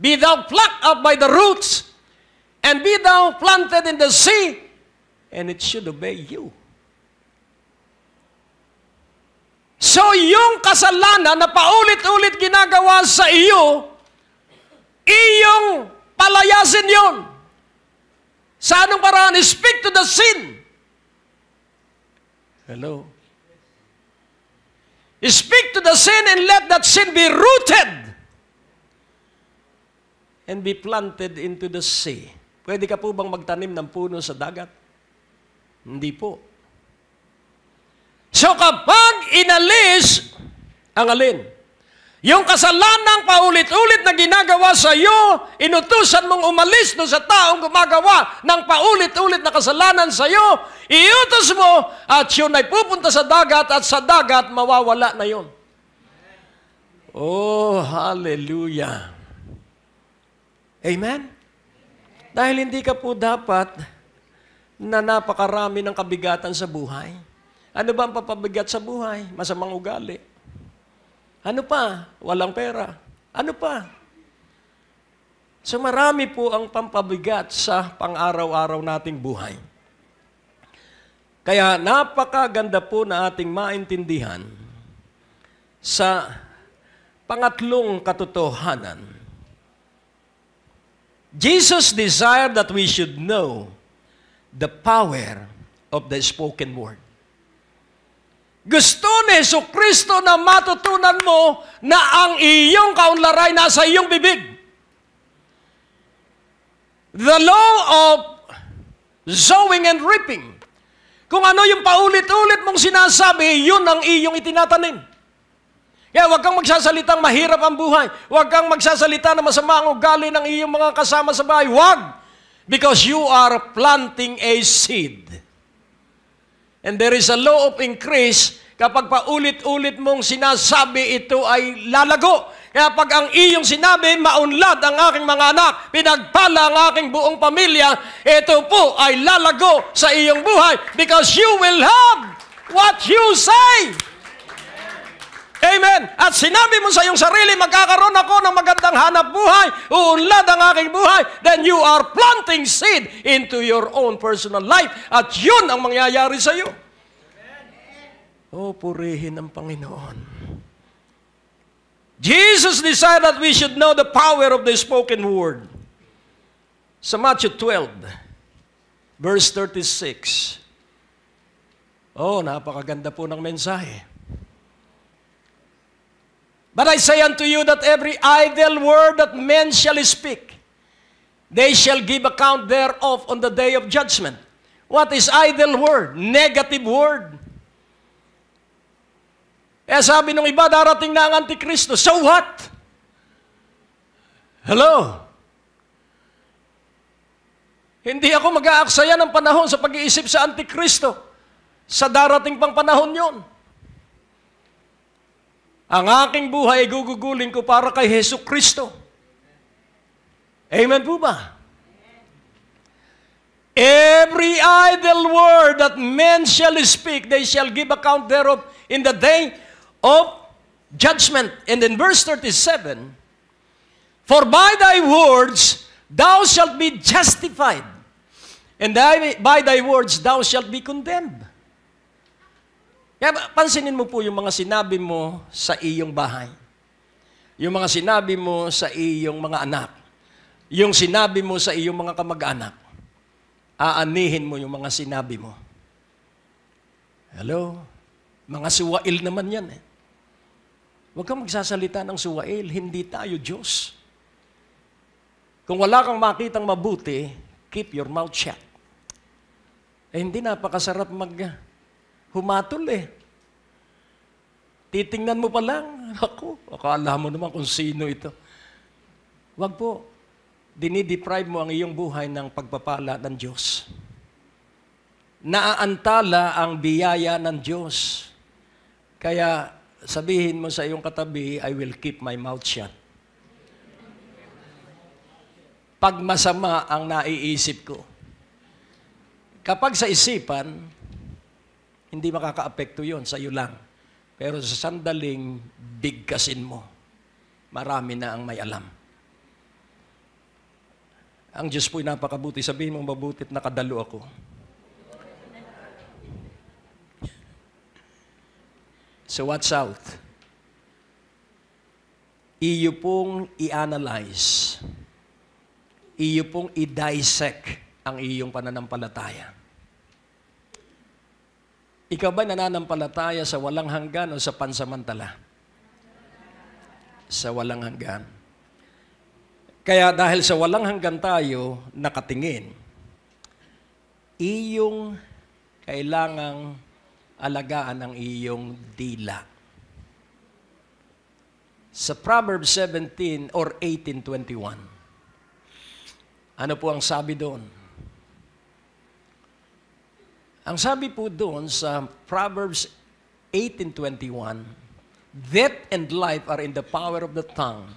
be thou plucked up by the roots, and be thou planted in the sea, and it should obey you. So, yung kasalanan na paulit-ulit ginagawa sa iyo, iyong palayasin yon. Sa anong paraan? Speak to the sin. Hello? Speak to the sin and let that sin be rooted and be planted into the sea. Pwede ka po bang magtanim ng puno sa dagat? Hindi po. So kapag inalis ang alin? Yung kasalanang paulit-ulit na ginagawa sa iyo, inutusan mong umalis doon sa taong gumagawa ng paulit-ulit na kasalanan sa iyo, iutos mo at yun ay pupunta sa dagat at sa dagat mawawala na yun. Oh, hallelujah. Amen? Dahil hindi ka po dapat na napakarami ng kabigatan sa buhay. Ano ba ang papabigat sa buhay? Masamang ugali. Ano pa? Walang pera. Ano pa? So marami po ang pampabigat sa pang-araw-araw nating buhay. Kaya napakaganda po na ating maintindihan sa pangatlong katotohanan. Jesus desired that we should know the power of the spoken word. Gusto ni Jesucristo na matutunan mo na ang iyong kaunlaray nasa iyong bibig. The law of sowing and reaping. Kung ano yung paulit-ulit mong sinasabi, yun ang iyong itinatanim. Kaya huwag kang magsasalitang mahirap ang buhay. Huwag kang magsasalita na masama ang ugali ng iyong mga kasama sa bahay. Huwag! Because you are planting a seed. And there is a law of increase kapag paulit-ulit mong sinasabi ito ay lalago. Kaya pag ang iyong sinabi, maunlad ang aking mga anak, pinagpala ang aking buong pamilya, ito po ay lalago sa iyong buhay because you will have what you say. Amen. At sinabi mo sa iyong sarili, magkakaroon ako ng magandang hanap buhay, uunlad ang aking buhay, then you are planting seed into your own personal life. At yun ang mangyayari sa iyo. Oh, purihin ang Panginoon. Jesus decided that we should know the power of the spoken word. Sa Matthew 12, verse 36. Oh, napakaganda po ng mensahe. But I say unto you that every idle word that men shall speak, they shall give account thereof on the day of judgment. What is idle word? Negative word. Eh sabi nung iba, darating na ang Antikristo. So what? Hello? Hindi ako mag-aaksaya ng panahon sa pag-iisip sa Antikristo. Sa darating pang panahon yon. Ang aking buhay ay gugugulin ko para kay Jesucristo. Amen po ba? Every idle word that men shall speak, they shall give account thereof in the day of judgment. And in verse 37, for by thy words thou shalt be justified, and by thy words thou shalt be condemned. Kaya pansinin mo po yung mga sinabi mo sa iyong bahay. Yung mga sinabi mo sa iyong mga anak. Yung sinabi mo sa iyong mga kamag-anak. Aanihin mo yung mga sinabi mo. Hello? Mga suwail naman yan eh. Huwag kang magsasalita ng suwail. Hindi tayo Diyos. Kung wala kang makitang mabuti, keep your mouth shut. Eh hindi napakasarap humatol eh. Titingnan mo pa lang, ako, akala mo naman kung sino ito. Wag po. Dinideprive mo ang iyong buhay ng pagpapala ng Diyos. Naaantala ang biyaya ng Diyos. Kaya sabihin mo sa iyong katabi, I will keep my mouth shut. Pag masama ang naiisip ko. Kapag sa isipan, hindi makaka-apekto yon sa iyo lang. Pero sa sandaling bigkasin mo, marami na ang may alam. Ang Diyos po'y napakabuti. Sabihin mong mabutit nakadalo ako. So watch out. Iyo pong i-analyze. Iyo pong i-dissect ang iyong pananampalataya. Ikaw ba nananampalataya sa walang hanggan o sa pansamantala? Sa walang hanggan. Kaya dahil sa walang hanggan tayo nakatingin, iyong kailangang alagaan ang iyong dila. Sa Proverbs 17 or 18:21, ano po ang sabi doon? Ang sabi po doon sa Proverbs 18:21, death and life are in the power of the tongue,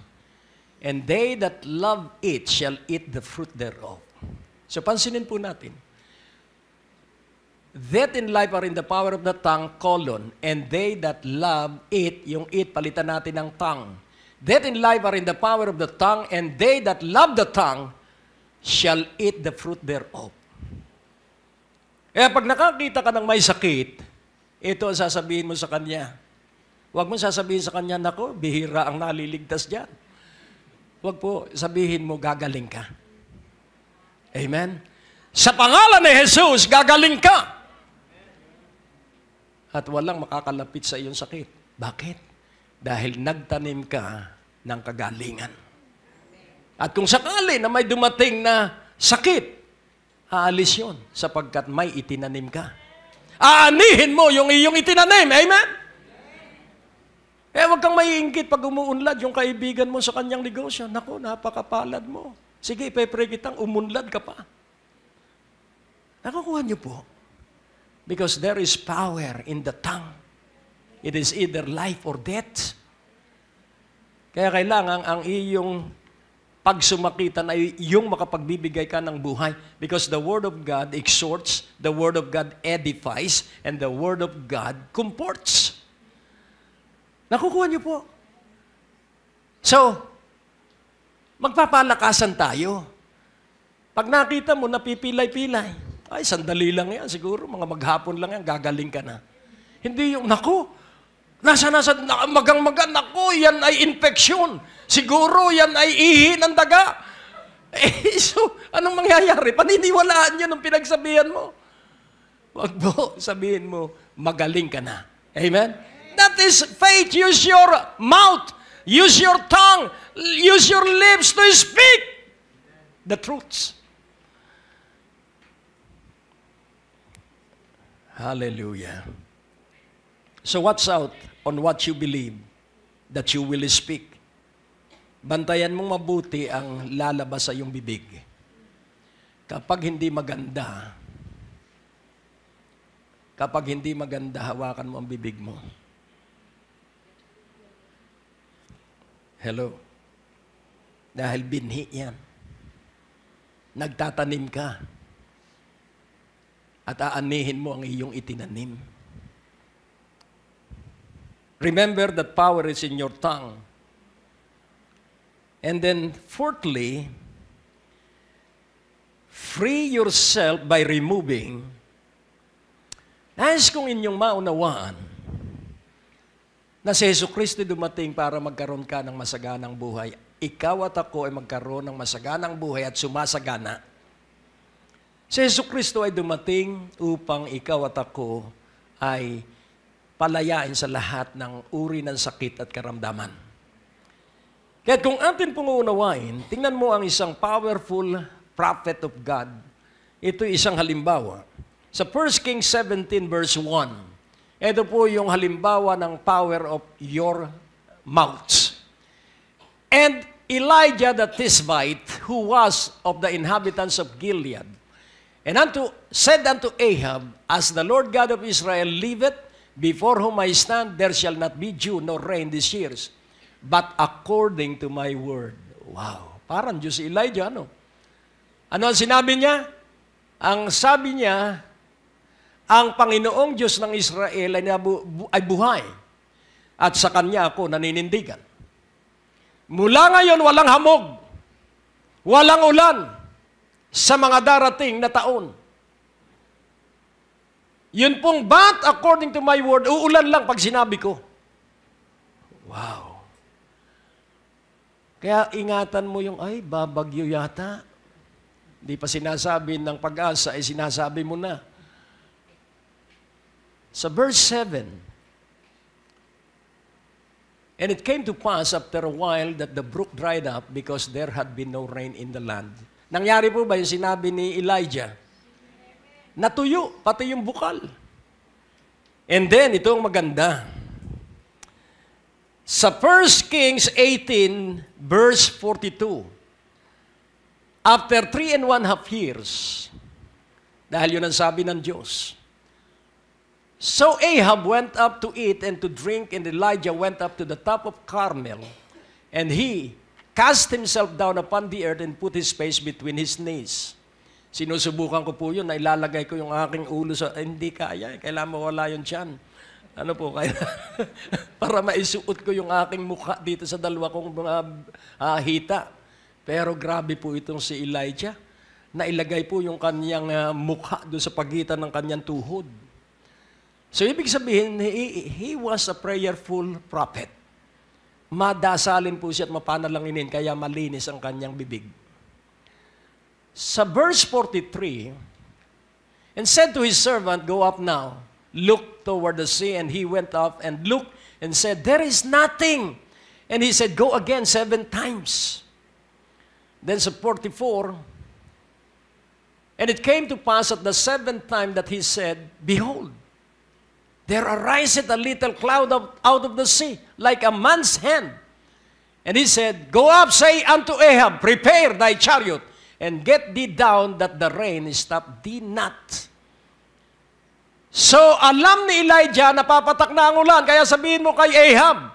and they that love it shall eat the fruit thereof. So pansinin po natin. Death and life are in the power of the tongue, and they that love it, yung it, palitan natin ng tongue. Death and life are in the power of the tongue, and they that love the tongue shall eat the fruit thereof. Kaya pag nakakita ka ng may sakit, ito ang sasabihin mo sa kanya. Huwag mo sasabihin sa kanya, nako, bihira ang naliligtas dyan. Huwag po, sabihin mo, gagaling ka. Amen? Sa pangalan ni Jesus, gagaling ka. At walang makakalapit sa iyong sakit. Bakit? Dahil nagtanim ka ng kagalingan. At kung sakali na may dumating na sakit, aalis yun sapagkat may itinanim ka. Aanihin mo yung iyong itinanim. Amen? Huwag kang maiinggit pag umuunlad yung kaibigan mo sa kanyang negosyo. Naku, napakapalad mo. Sige, ipepray kitang umunlad ka pa. Nakukuha niyo po. Because there is power in the tongue. It is either life or death. Kaya kailangan ang iyong pagsumakitan ay yung makapagbibigay ka ng buhay. Because the Word of God exhorts, the Word of God edifies, and the Word of God comforts. Nakukuha niyo po. So, magpapalakasan tayo. Pag nakita mo, napipilay-pilay. Ay, sandali lang yan. Siguro, mga maghapon lang yan, gagaling ka na. Hindi yung, naku, nasa magang-maga, naku, yan ay infeksyon. Siguro, yan ay ihi ng daga. So, anong mangyayari? Paniniwalaan niyo nung pinagsabihan mo. Wag mo, sabihin mo, magaling ka na. Amen? That is faith. Use your mouth. Use your tongue. Use your lips to speak the truths. Hallelujah. So watch out on what you believe that you will speak. Bantayan mong mabuti ang lalabas sa iyong bibig. Kapag hindi maganda, hawakan mo ang bibig mo. Hello? Dahil binhi yan. Nagtatanim ka. At aanihin mo ang iyong itinanim. Remember that power is in your tongue. And then, fourthly, free yourself by removing. Nais kong inyong maunawaan na si Jesucristo dumating para magkaroon ka ng masaganang buhay. Ikaw at ako ay magkaroon ng masaganang buhay at sumasagana. Si Jesucristo ay dumating upang ikaw at ako ay palayain sa lahat ng uri ng sakit at karamdaman. Kaya kung atin pong uunawain, tingnan mo ang isang powerful prophet of God. Ito isang halimbawa. Sa 1 Kings 17 verse 1, ito po yung halimbawa ng power of your mouths. And Elijah the Tishbite, who was of the inhabitants of Gilead, and said unto Ahab, as the Lord God of Israel liveth, before whom I stand, there shall not be dew nor rain these years, but according to my word. Wow! Parang Diyos si Elijah, ano? Ano ang sinabi niya? Ang sabi niya, ang Panginoong Diyos ng Israel ay buhay, at sa Kanya ako naninindigan. Mula ngayon, walang hamog, walang ulan, sa mga darating na taon. Yun pong, but according to my word, uulan lang pag sinabi ko. Wow. Kaya ingatan mo yung, ay, babagyo yata. Di pa sinasabi ng Pag-asa, ay sinasabi mo na. Sa verse 7, and it came to pass after a while that the brook dried up because there had been no rain in the land. Nangyari po ba yung sinabi ni Elijah? Natuyo, pati yung bukal. And then, ito ang maganda. Sa 1 Kings 18, verse 42, after 3.5 years, dahil yun ang sabi ng Diyos, so Ahab went up to eat and to drink, and Elijah went up to the top of Carmel, and he cast himself down upon the earth and put his face between his knees. Sinusubukan ko po yun, na ilalagay ko yung aking ulo sa, hindi kaya, kailangan mawala yun dyan. Ano po, kaya para maisuot ko yung aking mukha dito sa dalawa kong mga hita. Pero grabe po itong si Elijah, na ilagay po yung kanyang mukha doon sa pagitan ng kanyang tuhod. So, ibig sabihin, he was a prayerful prophet. Madasalin po siya at mapanalanginin, kaya malinis ang kanyang bibig. Sa verse 43, and said to his servant, go up now, look toward the sea, and he went up and looked and said, there is nothing. And he said, go again 7 times. Then sa 44, and it came to pass at the 7th time that he said, behold, there ariseth a little cloud out of the sea, like a man's hand. And he said, go up, say unto Ahab, prepare thy chariot, and get thee down, that the rain stop thee not. So, alam ni Elijah na papatak na ang ulan, kaya sabihin mo kay Ahab.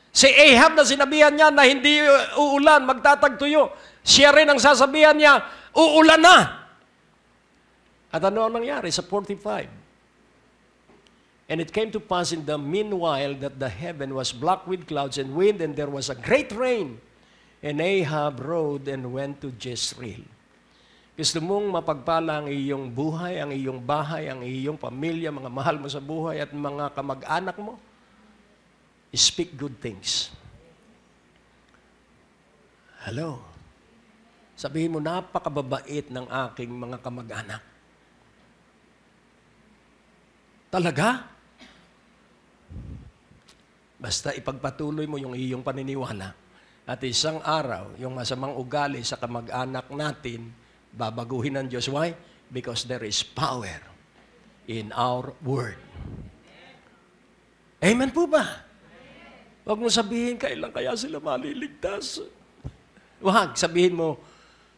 Si Ahab na sinabihan niya na hindi uulan, magtatagtuyo. Siya rin ang sasabihan niya, uulan na. At ano ang nangyari sa 45? And it came to pass in the meanwhile that the heaven was black with clouds and wind, and there was a great rain. And Ahab rode and went to Jezreel. Gusto mong mapagpala ang iyong buhay, ang iyong bahay, ang iyong pamilya, mga mahal mo sa buhay at mga kamag-anak mo? Speak good things. Hello? Sabihin mo, napakababait ng aking mga kamag-anak. Talaga? Basta ipagpatuloy mo yung iyong paniniwala. At isang araw, yung masamang ugali sa kamag-anak natin, babaguhin ng Diyos. Why? Because there is power in our word. Amen po ba? Huwag mo sabihin, kailan kaya sila maliligtas? Huwag, sabihin mo,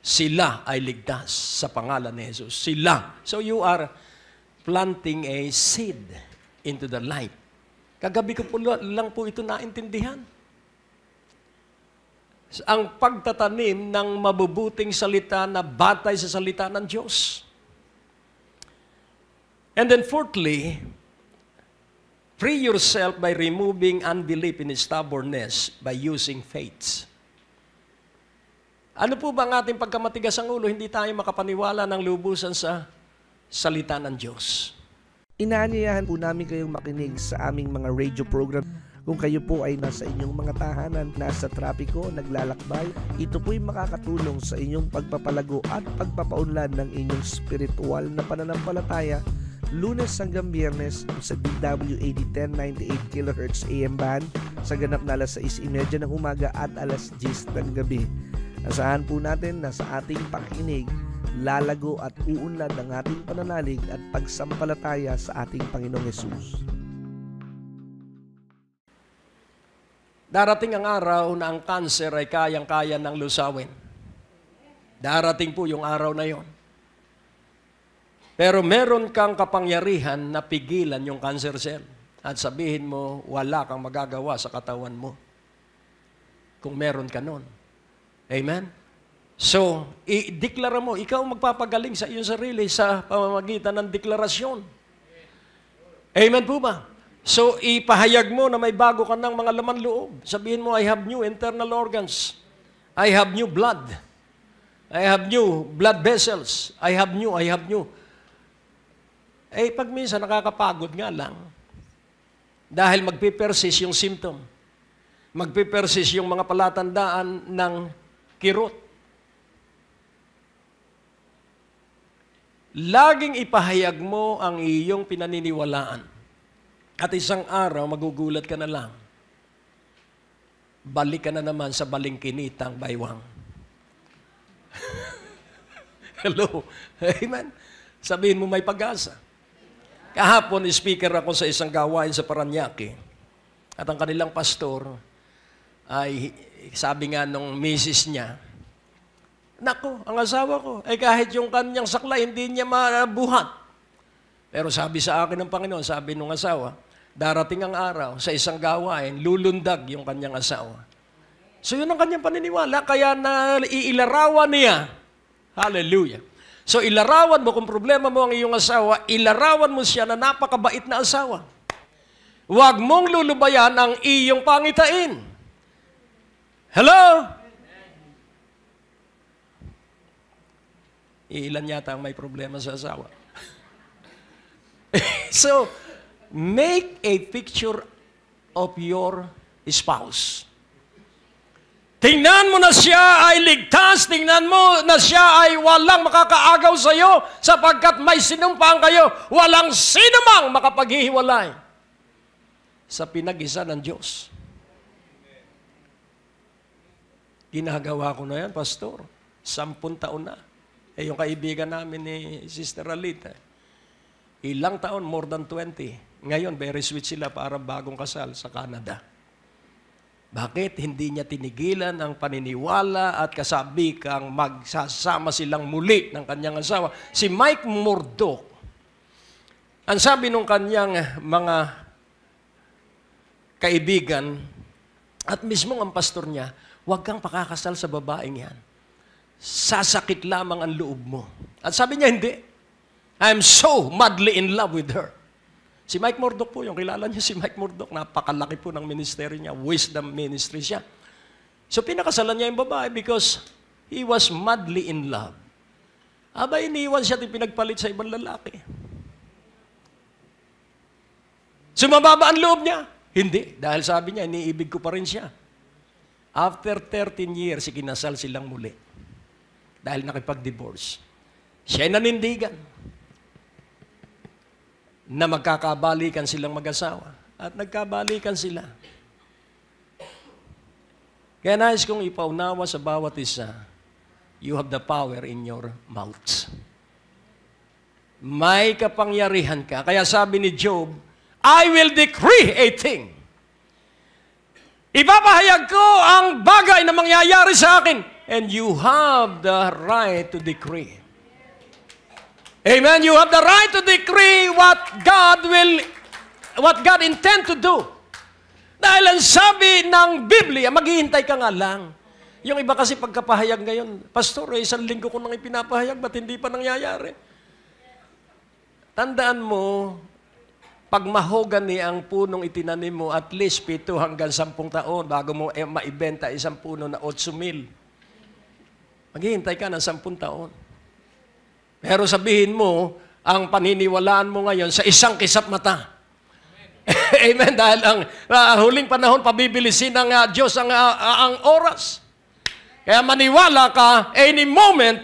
sila ay ligtas sa pangalan ni Jesus. Sila. So you are planting a seed into the life. Kagabi ko po lang po ito naintindihan. Ang pagtatanim ng mabubuting salita na batay sa salita ng Diyos. And then fourthly, free yourself by removing unbelief and stubbornness by using faith. Ano po ba ang ating pagkamatigas ang ulo? Hindi tayo makapaniwala ng lubusan sa salita ng Diyos. Inaanyayahan po namin kayong makinig sa aming mga radio program. Kung kayo po ay nasa inyong mga tahanan, nasa trapiko, naglalakbay, ito po'y makakatulong sa inyong pagpapalago at pagpapaunlad ng inyong spiritual na pananampalataya, Lunes hanggang Biyernes sa DWAD 1098 kHz AM band sa ganap na alas 6:30 ng umaga at alas 10 ng gabi. Asahan po natin na sa ating pakinig, lalago at uunlad ang ating pananalig at pagsampalataya sa ating Panginoong Hesus. Darating ang araw na ang cancer ay kayang-kaya ng lusawin. Darating po yung araw na yon. Pero meron kang kapangyarihan na pigilan yung cancer cell. At sabihin mo, wala kang magagawa sa katawan mo. Kung meron ka nun. Amen? So, i-deklara mo, ikaw magpapagaling sa iyong sarili sa pamamagitan ng deklarasyon. Amen po ba? So, ipahayag mo na may bago ka ng mga laman loob. Sabihin mo, I have new internal organs. I have new blood. I have new blood vessels. I have new. Eh, pag minsan nakakapagod nga lang. Dahil magpipersis yung symptom. Magpipersis yung mga palatandaan ng kirot. Laging ipahayag mo ang iyong pinaniniwalaan. At isang araw, magugulat ka na lang. Balik ka na naman sa balingkinitang baywang. Hello? Amen? Sabihin mo may pag-asa. Kahapon, speaker ako sa isang gawain sa Paranaque. At ang kanilang pastor ay sabi nga nung misis niya, "Nako, ang asawa ko, kahit yung kanyang sakla, hindi niya mabuhat." Pero sabi sa akin ng Panginoon, sabi nung asawa, darating ang araw sa isang gawain, lulundag yung kanyang asawa. So yun ang kanyang paniniwala, kaya iilarawan niya. Hallelujah. So ilarawan mo, kung problema mo ang iyong asawa, ilarawan mo siya na napakabait na asawa. Huwag mong lulubayan ang iyong pangitain. Hello? Ilan yata ang may problema sa asawa. So, make a picture of your spouse. Tingnan mo na siya ay ligtas, tingnan mo na siya ay walang makakaagaw sa iyo sapagkat may sinumpaan kayo, walang sinumang makapaghihiwalay sa pinag-isa ng Diyos. Ginagawa ko na yan, Pastor. 10 taon na. Yung kaibigan namin ni Sister Alita, ilang taon, more than 20. Ngayon, very sweet sila, parang bagong kasal sa Canada. Bakit hindi niya tinigilan ang paniniwala at kasabikang magsasama silang muli ng kanyang asawa? Si Mike Murdock, ang sabi nung kanyang mga kaibigan at mismo ang pastor niya, huwag kang pakakasal sa babaeng yan. Sasakit lamang ang loob mo. At sabi niya, hindi. I'm so madly in love with her. Si Mike Murdock po, yung kilala niyo si Mike Murdock, napakalaki po ng ministeryo niya, wisdom ministry siya. So pinakasalan niya yung babae because he was madly in love. Aba, iniwan siya at pinagpalit sa ibang lalaki. Sumababa ang loob niya? Hindi, dahil sabi niya, iniibig ko pa rin siya. After 13 years, ikinasal silang muli. Dahil nakipag-divorce. Siya'y nanindigan na magkakabalikan silang mag-asawa. At nagkabalikan sila. Kaya nais kong ipaunawa sa bawat isa, you have the power in your mouth. May kapangyarihan ka. Kaya sabi ni Job, I will decree a thing. Ipapahayag ko ang bagay na mangyayari sa akin. And you have the right to decree. Amen. You have the right to decree what God intend to do. Dahil ang sabi ng Biblia, maghihintay ka nga lang. Yung iba kasi pagkapahayag ngayon, Pastor, 1 linggo ko nang ipinapahayag, ba't hindi pa nangyayari? Tandaan mo, pag mahogany ang punong itinanim mo, at least 7 hanggang 10 taon bago mo maibenta isang puno na 8,000. Maghihintay ka ng 10 taon. Pero sabihin mo, ang paniniwalaan mo ngayon sa isang kisap mata. Amen. Dahil ang huling panahon, pabibilisin ng Diyos ang oras. Kaya maniwala ka, any moment,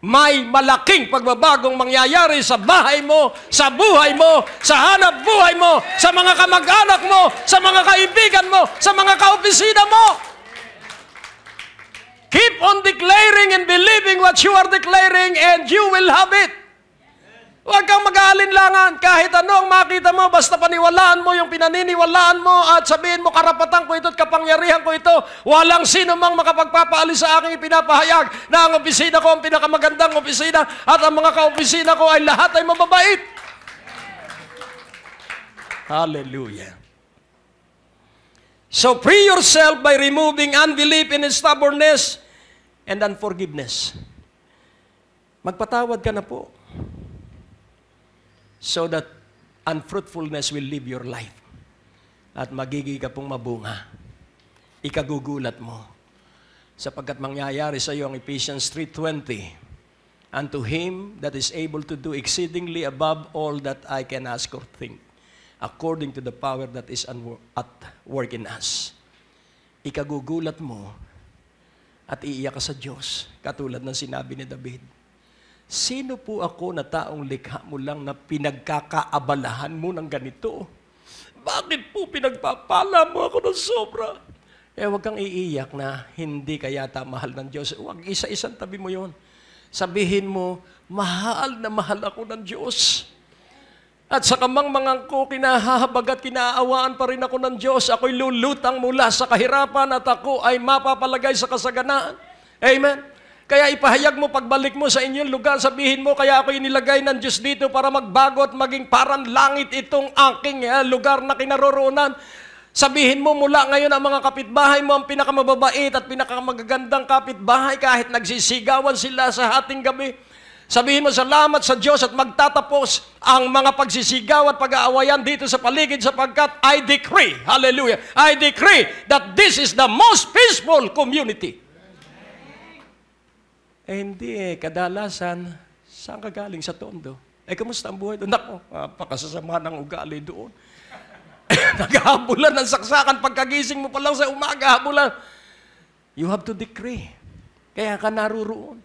may malaking pagbabagong mangyayari sa bahay mo, sa buhay mo, sa hanap buhay mo, sa mga kamag-anak mo, sa mga kaibigan mo, sa mga kaopisina mo. Keep on declaring and believing what you are declaring and you will have it. Huwag kang mag-aalinlangan. Kahit ano ang makita mo, basta paniwalaan mo yung pinaniniwalaan mo at sabihin mo, karapatan ko ito at kapangyarihan ko ito. Walang sino mang makapagpapaalis sa aking ipinapahayag na ang opisina ko ang pinakamagandang opisina at ang mga kaopisina ko ay lahat ay mababait. Hallelujah. So free yourself by removing unbelief and stubbornness and unforgiveness. Magpatawad ka na po. So that unfruitfulness will leave your life. At magiging ka pong mabunga. Ikagugulat mo. Sapagkat mangyayari sa iyo ang Ephesians 3:20. Unto Him that is able to do exceedingly above all that I can ask or think, according to the power that is at work in us. Ikagugulat mo at iiyak ka sa Diyos, katulad ng sinabi ni David. Sino po ako na taong likha mo lang na pinagkakaabalahan mo ng ganito? Bakit po pinagpapala mo ako ng sobra? Huwag kang iiyak na hindi ka yata mahal ng Diyos. Huwag isa-isang tabi mo yon. Sabihin mo, mahal na mahal ako ng Diyos. At sa kamangmangang ko, kinahahabag at kinaawaan pa rin ako ng Diyos. Ako'y lulutang mula sa kahirapan at ako ay mapapalagay sa kasaganaan. Amen? Kaya ipahayag mo pagbalik mo sa inyong lugar, sabihin mo, kaya ako inilagay ng Diyos dito para magbago at maging parang langit itong aking lugar na kinaroroonan. Sabihin mo mula ngayon ang mga kapitbahay mo ang pinakamababait at pinakamagagandang kapitbahay kahit nagsisigawan sila sa hating gabi. Sabihin mo, salamat sa Diyos at magtatapos ang mga pagsisigaw at pag-aawayan dito sa paligid sapagkat I decree, hallelujah, I decree that this is the most peaceful community. Hindi kadalasan, saan ka galing? Sa Tondo? Kamusta ang buhay doon? Naku, pakasasama ng ugali doon. Naghahabulan ng saksakan, pagkagising mo pa lang sa umaga, habulan. You have to decree. Kaya ka naruroon.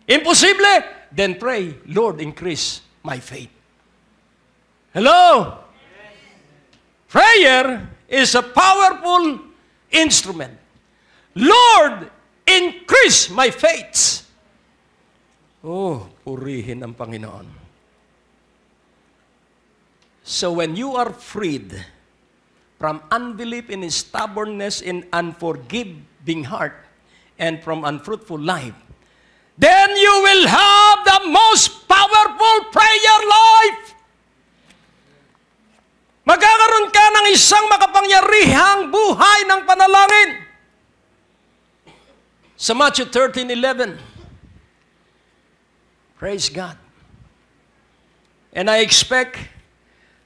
Imposible? Then pray, Lord, increase my faith. Hello? Prayer is a powerful instrument. Lord, increase my faith. Oh, purihin ang Panginoon. So when you are freed from unbelief and stubbornness in unforgiving heart and from unfruitful life, then you will have the most powerful prayer life. Magkakaroon ka ng isang makapangyarihang buhay ng panalangin. Sa Matthew 13:11, praise God. And I expect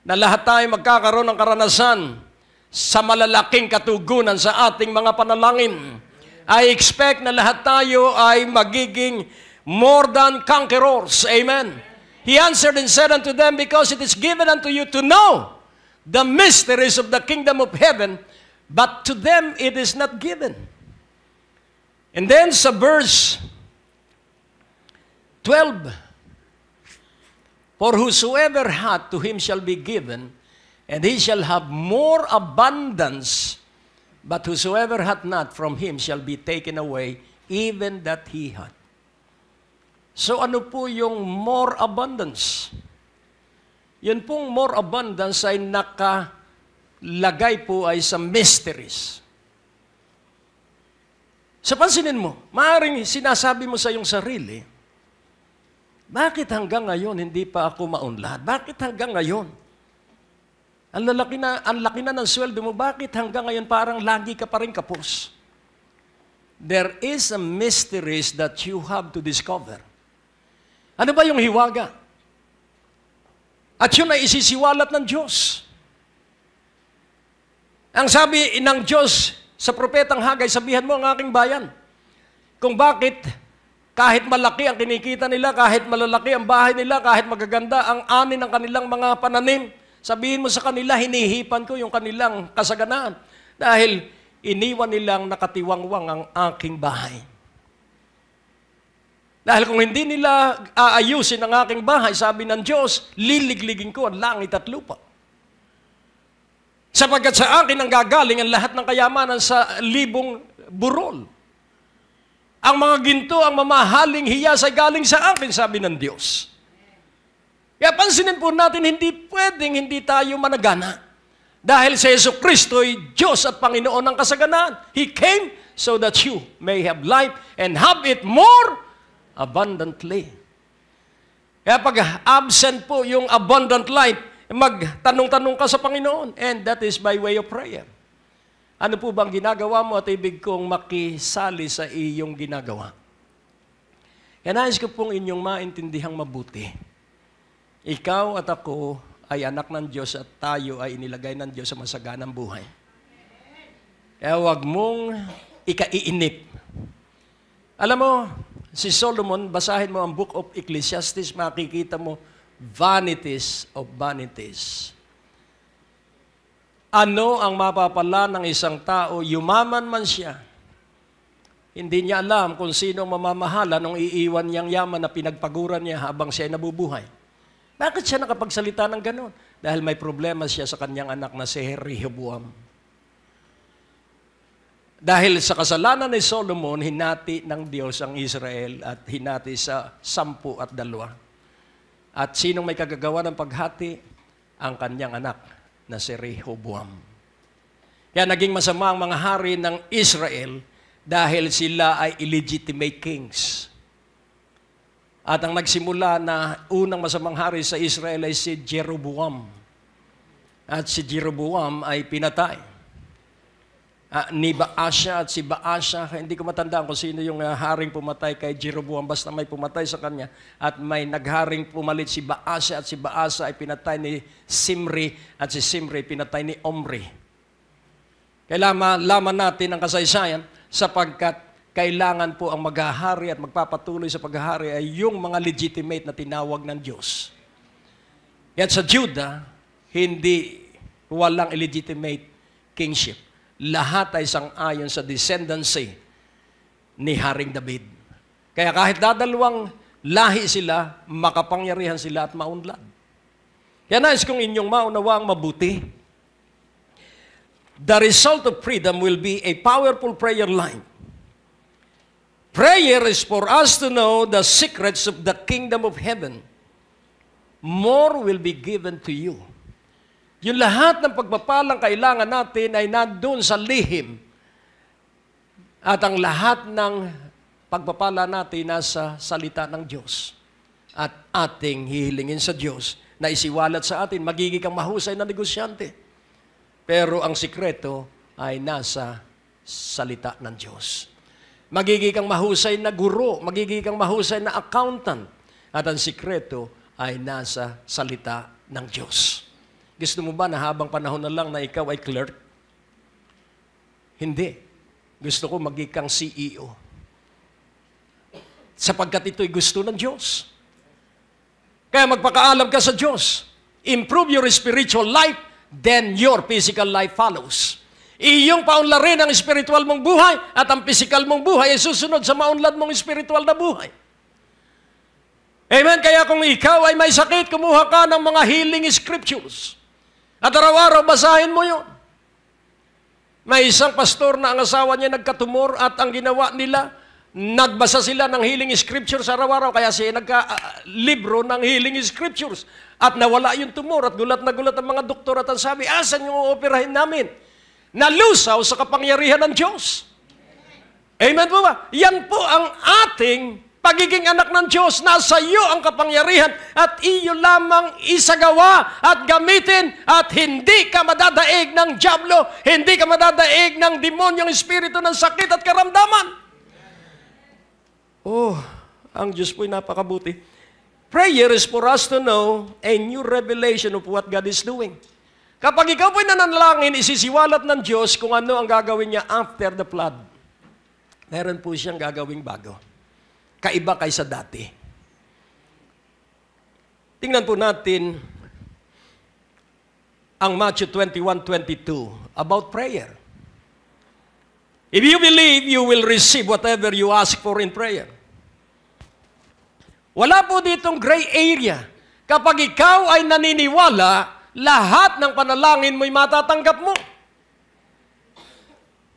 na lahat tayo magkakaroon ng karanasan sa malalaking katugunan sa ating mga panalangin. I expect na lahat tayo ay magiging more than conquerors. Amen. He answered and said unto them, because it is given unto you to know the mysteries of the kingdom of heaven, but to them it is not given. And then sa verse 12, for whosoever hath, to him shall be given, and he shall have more abundance. But whosoever hath not, from him shall be taken away, even that he hath. So ano po yung more abundance? Yan pong more abundance ay nakalagay po ay sa mysteries. So pansinin mo, maaaring sinasabi mo sa iyong sarili, bakit hanggang ngayon hindi pa ako maunlad? Bakit hanggang ngayon? Ang laki na ng sweldo mo, bakit hanggang ngayon parang lagi ka pa rin kapos? There is a mysteries that you have to discover. Ano ba yung hiwaga? At yun ay isisiwalat ng Diyos. Ang sabi ng Diyos sa propetang Hagay, sabihan mo ang aking bayan, kung bakit kahit malaki ang kinikita nila, kahit malalaki ang bahay nila, kahit magaganda ang ani ng kanilang mga pananim, sabihin mo sa kanila, hinihipan ko yung kanilang kasaganaan dahil iniwan nilang nakatiwangwang ang aking bahay. Dahil kung hindi nila aayusin ang aking bahay, sabi ng Diyos, liligligin ko ang langit at lupa. Sapagkat sa akin ang gagaling ang lahat ng kayamanan sa libong burol. Ang mga ginto, ang mamahaling hiyas ay galing sa akin, sabi ng Diyos. Kaya pansinin po natin, hindi pwedeng hindi tayo managana. Dahil si Jesucristo ay Diyos at Panginoon ng kasaganaan. He came so that you may have life and have it more abundantly. Kaya pag absent po yung abundant life, magtanong-tanong ka sa Panginoon. And that is by way of prayer. Ano po bang ginagawa mo at ibig kong makisali sa iyong ginagawa? Kaya nais ko pong inyong maintindihang mabuti. Ikaw at ako ay anak ng Diyos at tayo ay inilagay ng Diyos sa masaganang buhay. Kaya huwag mong ikaiinip. Alam mo, si Solomon, basahin mo ang Book of Ecclesiastes, makikita mo, vanities of vanities. Ano ang mapapala ng isang tao, yumaman man siya, hindi niya alam kung sino ang mamamahala nung iiwan niyang yaman na pinagpaguran niya habang siya ay nabubuhay. Bakit siya nakapagsalita ng ganon? Dahil may problema siya sa kanyang anak na si Rehoboam. Dahil sa kasalanan ni Solomon, hinati ng Diyos ang Israel at hinati sa 10 at 2. At sinong may kagagawa ng paghati? Ang kanyang anak na si Rehoboam. Kaya naging masama ang mga hari ng Israel dahil sila ay illegitimate kings. At ang nagsimula na unang masamang hari sa Israel ay si Jeroboam. At si Jeroboam ay pinatay ni Baasha, at si Baasha, hindi ko matandaan kung sino yung haring pumatay kay Jeroboam, basta may pumatay sa kanya, at may nagharing pumalit si Baasha, at si Baasha ay pinatay ni Simri, at si Simri pinatay ni Omri. Kailangan malaman natin ang kasaysayan sapagkat kailangan po ang maghahari at magpapatuloy sa paghahari ay yung mga legitimate na tinawag ng Diyos. At sa Judah, walang illegitimate kingship. Lahat ay sang-ayon sa descendancy ni Haring David. Kaya kahit dadalawang lahi sila, makapangyarihan sila at maunlad. Kaya nais kong inyong maunawang mabuti, the result of freedom will be a powerful prayer line. Prayer is for us to know the secrets of the kingdom of heaven. More will be given to you. Yung lahat ng pagpapalang kailangan natin ay nandun sa lihim. At ang lahat ng pagpapala natin nasa salita ng Diyos. At ating hihilingin sa Diyos na isiwalat sa atin, magiging kang mahusay na negosyante. Pero ang sikreto ay nasa salita ng Diyos. Magiging kang mahusay na guro, magiging kang mahusay na accountant. At ang sikreto ay nasa salita ng Diyos. Gusto mo ba na habang panahon na lang na ikaw ay clerk? Hindi. Gusto ko maging kang CEO. Sapagkat ito'y gusto ng Diyos. Kaya magpakaalam ka sa Diyos. Improve your spiritual life, then your physical life follows. Iyong paunlarin ang spiritual mong buhay at ang physical mong buhay ay susunod sa maunlad mong spiritual na buhay. Amen? Kaya kung ikaw ay may sakit, kumuha ka ng mga healing scriptures. At araw-araw, basahin mo yun. May isang pastor na ang asawa niya nagkatumor at ang ginawa nila, nagbasa sila ng healing scriptures araw-araw, kaya siya nagka-libro ng healing scriptures. At nawala yung tumor at gulat na gulat ang mga doktor at ang sabi, asan yung operahin namin? Nalusaw sa kapangyarihan ng Diyos. Amen po ba? Yan po ang ating pagiging anak ng Diyos. Nasa iyo ang kapangyarihan at iyo lamang isagawa at gamitin at hindi ka madadaig ng dyablo, hindi ka madadaig ng demonyong espiritu ng sakit at karamdaman. Oh, ang Diyos po'y napakabuti. Prayer is for us to know a new revelation of what God is doing. Kapag ikaw po'y nananalangin, isisiwalat ng Diyos kung ano ang gagawin niya after the flood. Meron po siyang gagawing bago. Kaiba kaysa dati. Tingnan po natin ang Matthew 21:22 about prayer. If you believe, you will receive whatever you ask for in prayer. Wala po ditong gray area. Kapag ikaw ay naniniwala, lahat ng panalangin mo'y matatanggap mo.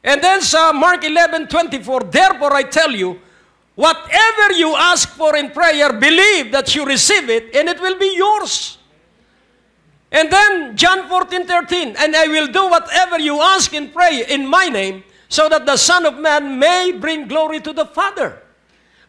And then sa Mark 11:24, therefore I tell you, whatever you ask for in prayer, believe that you receive it, and it will be yours. And then, John 14:13, and I will do whatever you ask in prayer in my name, so that the Son of Man may bring glory to the Father.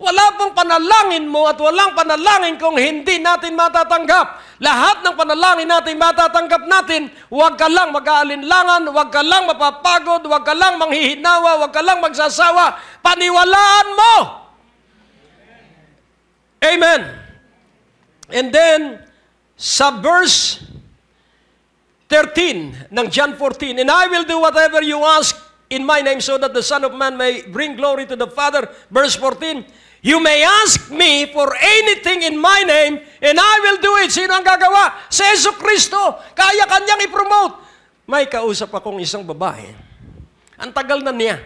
Wala pong panalangin mo at walang panalangin kung hindi natin matatanggap. Lahat ng panalangin natin matatanggap natin. Huwag ka lang mag-aalinlangan, huwag ka lang mapapagod, huwag ka lang manghihinawa, huwag ka lang magsasawa. Paniwalaan mo! Amen. And then, sa verse 13 ng John 14, and I will do whatever you ask in my name so that the Son of Man may bring glory to the Father. Verse 14, you may ask me for anything in my name and I will do it. Sino ang gagawa? Si Jesucristo. Kaya kanyang i-promote. May kausap akong isang babae. Ang tagal na niya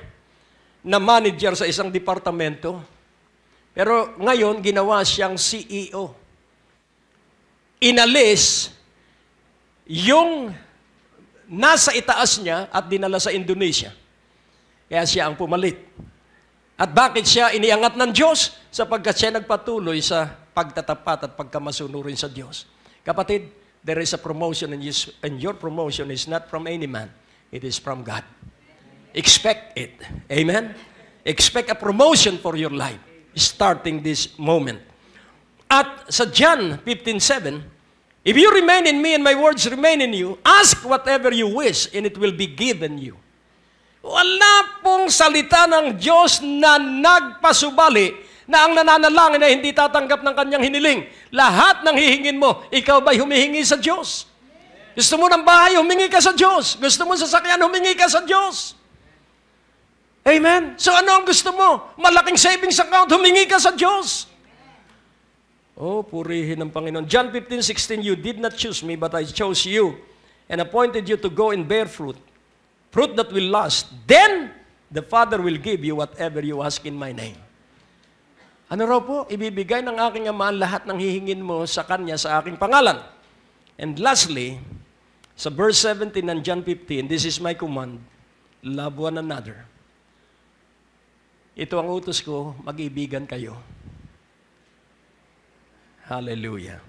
na manager sa isang departamento. Pero ngayon, ginawa siyang CEO. Inalis yung nasa itaas niya at dinala sa Indonesia. Kaya siya ang pumalit. At bakit siya iniangat ng Diyos? Sapagkat siya nagpatuloy sa pagtatapat at pagkamasunurin sa Diyos. Kapatid, there is a promotion and your promotion is not from any man. It is from God. Expect it. Amen? Expect a promotion for your life starting this moment. At sa John 15:7, if you remain in me and my words remain in you, ask whatever you wish and it will be given you. Wala pong salita ng Diyos na nagpasubali na ang nananalangin ay hindi tatanggap ng kanyang hiniling. Lahat ng hihingin mo, ikaw ba'y humihingi sa Diyos? Gusto mo ng bahay, humingi ka sa Diyos. Gusto mo sasakyan, humingi ka sa Diyos. Amen? So ano ang gusto mo? Malaking savings account, humingi ka sa Diyos. Oh, purihin ng Panginoon. John 15:16, you did not choose me, but I chose you and appointed you to go and bear fruit. Fruit that will last. Then, the Father will give you whatever you ask in my name. Ano raw po? Ibibigay ng aking Ama lahat ng hihingin mo sa Kanya sa aking pangalan. And lastly, sa verse 17 ng John 15, this is my command, love one another. Ito ang utos ko, mag-ibigan kayo. Hallelujah.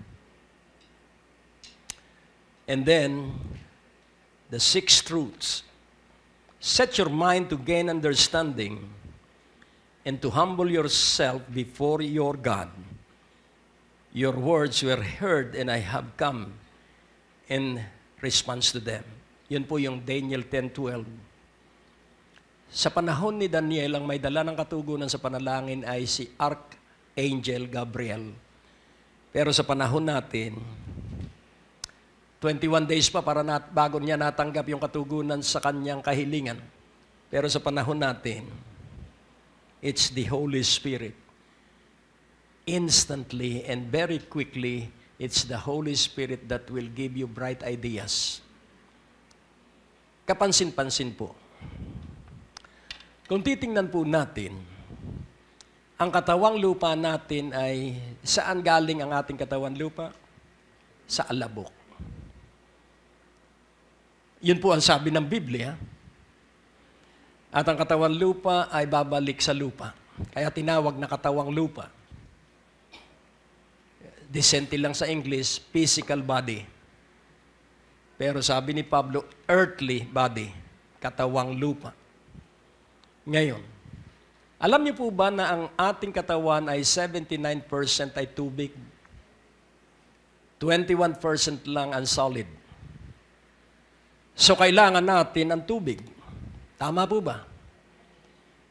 And then, the 6 truths. Set your mind to gain understanding and to humble yourself before your God. Your words were heard and I have come in response to them. Yun po yung Daniel 10:12. Sa panahon ni Daniel, ang may dala ng katugunan sa panalangin ay si Archangel Gabriel. Pero sa panahon natin, 21 days pa para bago niya natanggap yung katugunan sa kanyang kahilingan. Pero sa panahon natin, it's the Holy Spirit. Instantly and very quickly, it's the Holy Spirit that will give you bright ideas. Kapansin-pansin po. Kung titingnan po natin, ang katawang lupa natin ay saan galing ang ating katawang lupa? Sa alabok. Yun po ang sabi ng Biblia. At ang katawang lupa ay babalik sa lupa. Kaya tinawag na katawang lupa. Decente lang sa English, physical body. Pero sabi ni Pablo, earthly body, katawang lupa. Ngayon, alam niyo po ba na ang ating katawan ay 79% ay tubig? 21% lang ang solid. So, kailangan natin ang tubig. Tama po ba?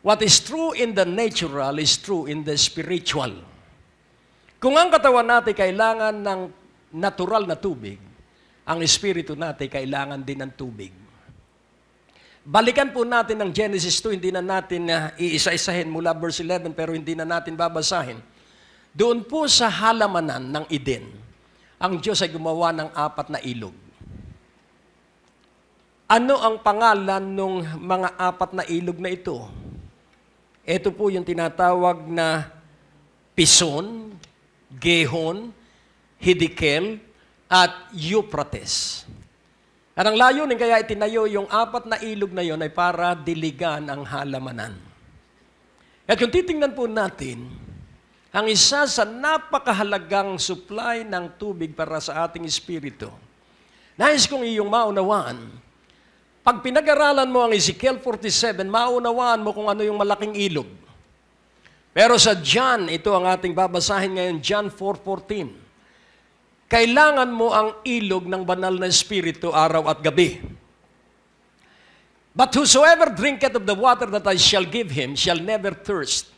What is true in the natural is true in the spiritual. Kung ang katawan natin kailangan ng natural na tubig, ang espiritu natin kailangan din ng tubig. Balikan po natin ang Genesis 2, hindi na natin iisa-isahin mula verse 11, pero hindi na natin babasahin. Doon po sa halamanan ng Eden, ang Diyos ay gumawa ng 4 na ilog. Ano ang pangalan ng mga 4 na ilog na ito? Ito po yung tinatawag na Pison, Gihon, Hiddekel, at Euphrates. At ang layunin kaya itinayo yung 4 na ilog na yon ay para diligan ang halamanan. At kung titingnan po natin, ang isa sa napakahalagang supply ng tubig para sa ating espiritu, nais kong iyong maunawaan. Pag pinag-aralan mo ang Ezekiel 47, maunawaan mo kung ano yung malaking ilog. Pero sa John, ito ang ating babasahin ngayon, John 4:14. Kailangan mo ang ilog ng banal na espiritu araw at gabi. But whosoever drinketh of the water that I shall give him shall never thirst.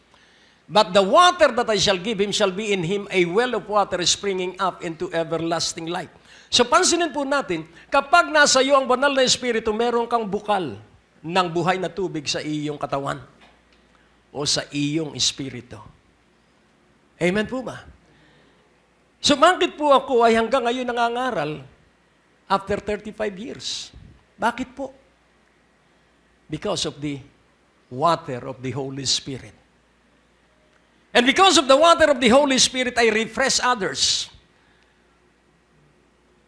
But the water that I shall give him shall be in him a well of water springing up into everlasting life. So pansinin po natin, kapag nasa iyo ang banal na espiritu, meron kang bukal ng buhay na tubig sa iyong katawan o sa iyong espiritu. Amen po ba? So bakit po ako ay hanggang ngayon nangangaral after 35 years? Bakit po? Because of the water of the Holy Spirit. And because of the water of the Holy Spirit, I refresh others.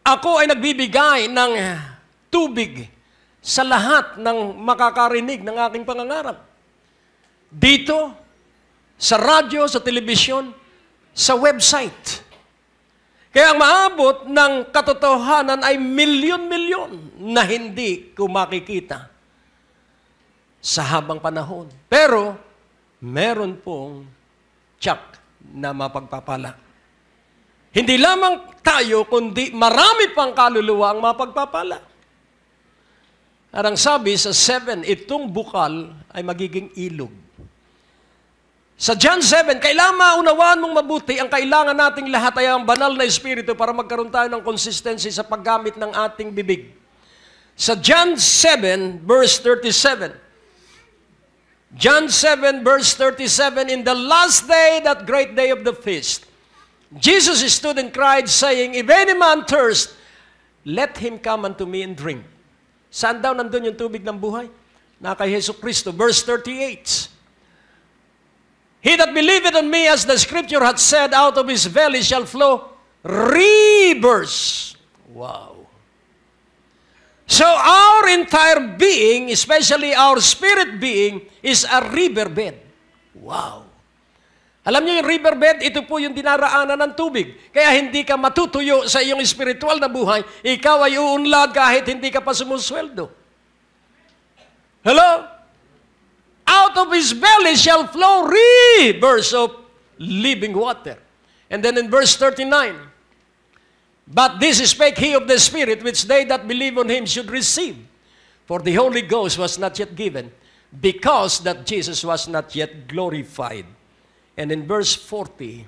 Ako ay nagbibigay ng tubig sa lahat ng makakarinig ng aking pangangarap. Dito, sa radyo, sa telebisyon, sa website. Kaya ang maabot ng katotohanan ay milyon-milyon na hindi ko makikita sa habang panahon. Pero, meron pong tiyak na mapagpapala. Hindi lamang tayo, kundi marami pang kaluluwa ang mapagpapala. At ang sabi sa 7, itong bukal ay magiging ilog. Sa John 7, kailangan maunawaan mong mabuti, ang kailangan nating lahat ay ang banal na Espiritu para magkaroon tayo ng consistency sa paggamit ng ating bibig. Sa John 7, verse 37, John 7, verse 37, in the last day, that great day of the feast, Jesus stood and cried, saying, if any man thirst, let him come unto me and drink. Saan daw nandun yung tubig ng buhay? Na kay Hesus Kristo. Verse 38. He that believeth on me, as the scripture hath said, out of his belly shall flow rivers. Wow. So our entire being, especially our spirit being, is a riverbed. Wow. Alam niyo yung riverbed, ito po yung dinaraanan ng tubig. Kaya hindi ka matutuyo sa iyong spiritual na buhay. Ikaw ay uunlad kahit hindi ka pa sumusweldo. Hello? Out of his belly shall flow rivers of living water. And then in verse 39, but this spake he of the Spirit, which they that believe on him should receive. For the Holy Ghost was not yet given, because that Jesus was not yet glorified. And in verse 40,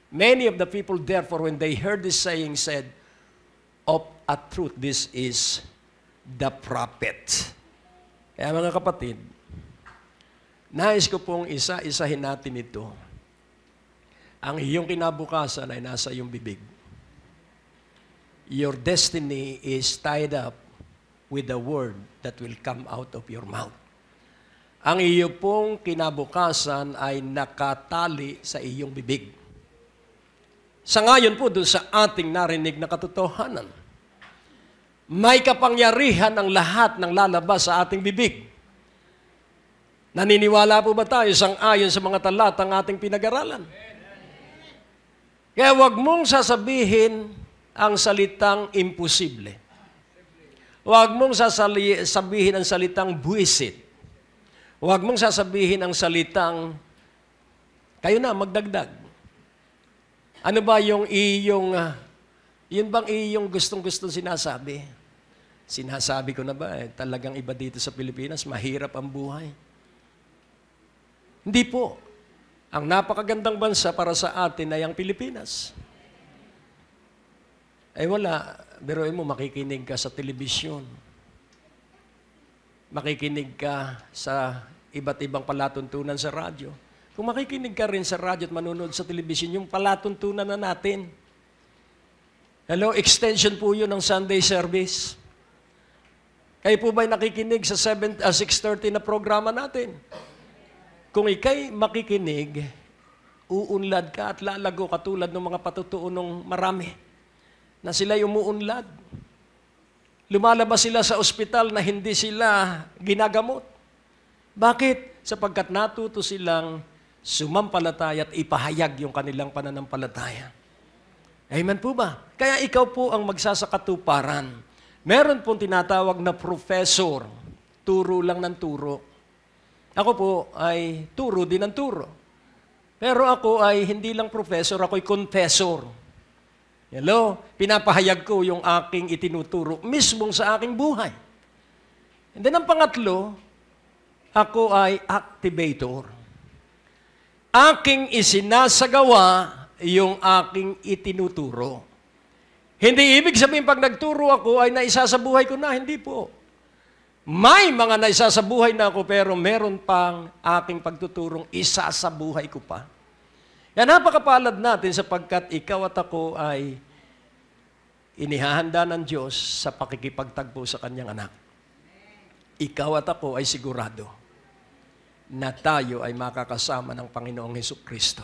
many of the people therefore, when they heard this saying, said, of a truth, this is the prophet. Kaya mga kapatid, nais ko pong isa-isahin natin ito. Ang iyong kinabukasan ay nasa iyong bibig. Your destiny is tied up with the word that will come out of your mouth. Ang iyo pong kinabukasan ay nakatali sa iyong bibig. Sa ngayon po doon sa ating narinig na katotohanan, may kapangyarihan ang lahat ng lalabas sa ating bibig. Naniniwala po ba tayo sang-ayon sa mga talatang ating pinag-aralan? Kaya huwag mong sasabihin ang salitang imposible. Huwag mong sasabihin ang salitang buwisit. Huwag mong sasabihin ang salitang, kayo na, magdagdag. Ano ba yung iyong, yun bang iyong gustong-gustong sinasabi? Sinasabi ko na ba, talagang iba dito sa Pilipinas, mahirap ang buhay. Hindi po. Ang napakagandang bansa para sa atin ay ang Pilipinas. Ay wala, biruin mo, makikinig ka sa telebisyon. Makikinig ka sa iba't ibang palatuntunan sa radyo. Kung makikinig ka rin sa radyo at manonood sa telebisyon, yung palatuntunan na natin. Hello, extension po yun ng Sunday service. Kayo po ba'y nakikinig sa 6:30 na programa natin? Kung ikay makikinig, uunlad ka at lalago katulad ng mga patutuunong marami na sila'y umuunlad. Lumalabas sila sa ospital na hindi sila ginagamot. Bakit? Sapagkat natuto silang sumampalataya at ipahayag yung kanilang pananampalataya. Amen po ba? Kaya ikaw po ang magsasakatuparan. Meron pong tinatawag na professor. Turo lang ng turo. Ako po ay turo din ng turo. Pero ako ay hindi lang professor, ako'y confessor. Hello? Pinapahayag ko yung aking itinuturo mismong sa aking buhay. And then ang pangatlo, ako ay activator. Aking isinasagawa yung aking itinuturo. Hindi ibig sabihin pag nagturo ako ay naisasabuhay ko na. Hindi po. May mga naisasabuhay na ako pero meron pang aking pagtuturong isasabuhay ko pa. Yan, napakapalad natin sapagkat ikaw at ako ay inihahanda ng Diyos sa pakikipagtagpo sa Kanyang anak. Ikaw at ako ay sigurado na tayo ay makakasama ng Panginoong Hesukristo.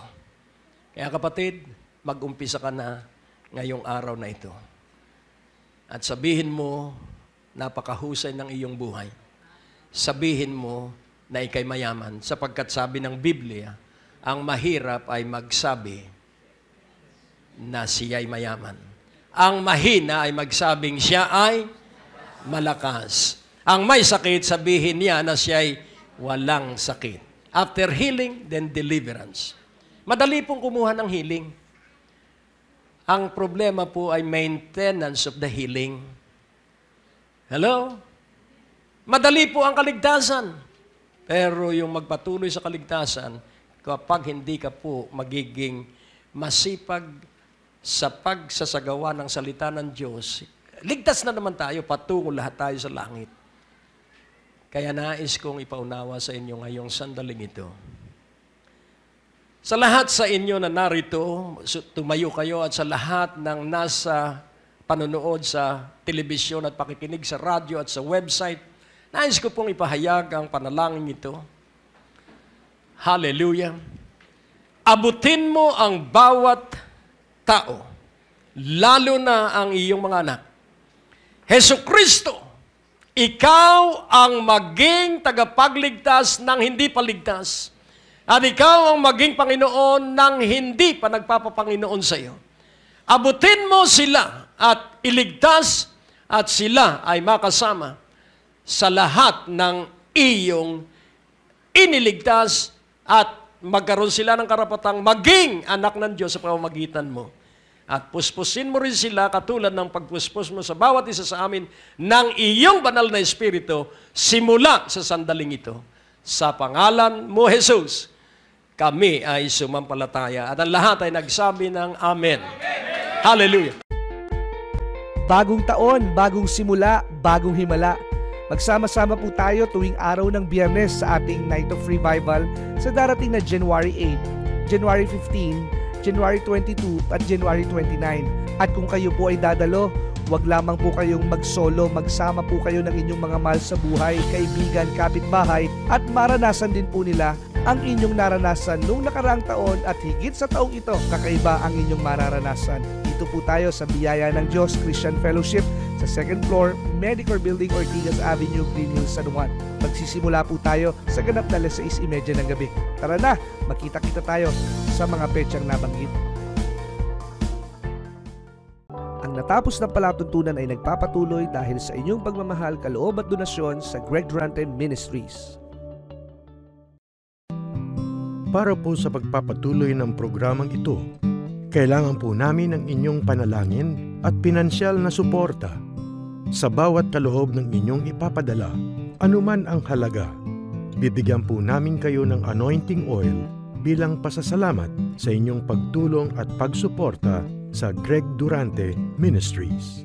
Kaya kapatid, mag-umpisa ka na ngayong araw na ito. At sabihin mo, napakahusay ng iyong buhay. Sabihin mo na ikay mayaman, sapagkat sabi ng Biblia, ang mahirap ay magsabi na siya'y mayaman. Ang mahina ay magsabing siya ay malakas. Ang may sakit, sabihin niya na siya'y walang sakit. After healing, then deliverance. Madali pong kumuha ng healing. Ang problema po ay maintenance of the healing. Hello? Madali po ang kaligtasan. Pero yung magpatuloy sa kaligtasan, kapag hindi ka po magiging masipag sa pagsasagawa ng salita ng Diyos, ligtas na naman tayo, patungo lahat tayo sa langit. Kaya nais kong ipaunawa sa inyo ngayong sandaling ito. Sa lahat sa inyo na narito, tumayo kayo, at sa lahat ng nasa panonood sa telebisyon at pakikinig sa radyo at sa website, nais ko pong ipahayag ang panalangin ito. Hallelujah! Abutin mo ang bawat tao, lalo na ang iyong mga anak. Hesukristo, ikaw ang maging tagapagligtas ng hindi paligtas. At ikaw ang maging Panginoon ng hindi pa nagpapapanginoon sa iyo. Abutin mo sila at iligtas, at sila ay makasama sa lahat ng iyong iniligtas, at magkaroon sila ng karapatang maging anak ng Diyos sa pamamagitan mo. At puspusin mo rin sila katulad ng pagpuspos mo sa bawat isa sa amin ng iyong banal na Espiritu simula sa sandaling ito. Sa pangalan mo, Jesus, kami ay sumampalataya. At ang lahat ay nagsabi ng Amen. Hallelujah! Bagong taon, bagong simula, bagong himala. Magsama-sama po tayo tuwing araw ng Biyernes sa ating Night of Revival sa darating na January 8, January 15, January 22 at January 29. At kung kayo po ay dadalo, wag lamang po kayong mag-solo, magsama po kayo ng inyong mga mahal sa buhay, kaibigan, kapitbahay, at maranasan din po nila ang inyong naranasan noong nakaraang taon, at higit sa taong ito, kakaiba ang inyong mararanasan. Dito po tayo sa Biyaya ng Diyos Christian Fellowship sa 2nd floor, Medicor Building, Ortigas Avenue, Green Hills, San Juan. Magsisimula po tayo sa ganap na 6:30 ng gabi. Tara na, makita-kita tayo sa mga petsang nabanggit. Ang natapos na palatuntunan ay nagpapatuloy dahil sa inyong pagmamahal, kaloob at donasyon sa Greg Durante Ministries. Para po sa pagpapatuloy ng programang ito, kailangan po namin ng inyong panalangin at pinansyal na suporta. Sa bawat kaloob ng inyong ipapadala, anuman ang halaga, bibigyan po namin kayo ng anointing oil bilang pasasalamat sa inyong pagtulong at pagsuporta sa Greg Durante Ministries.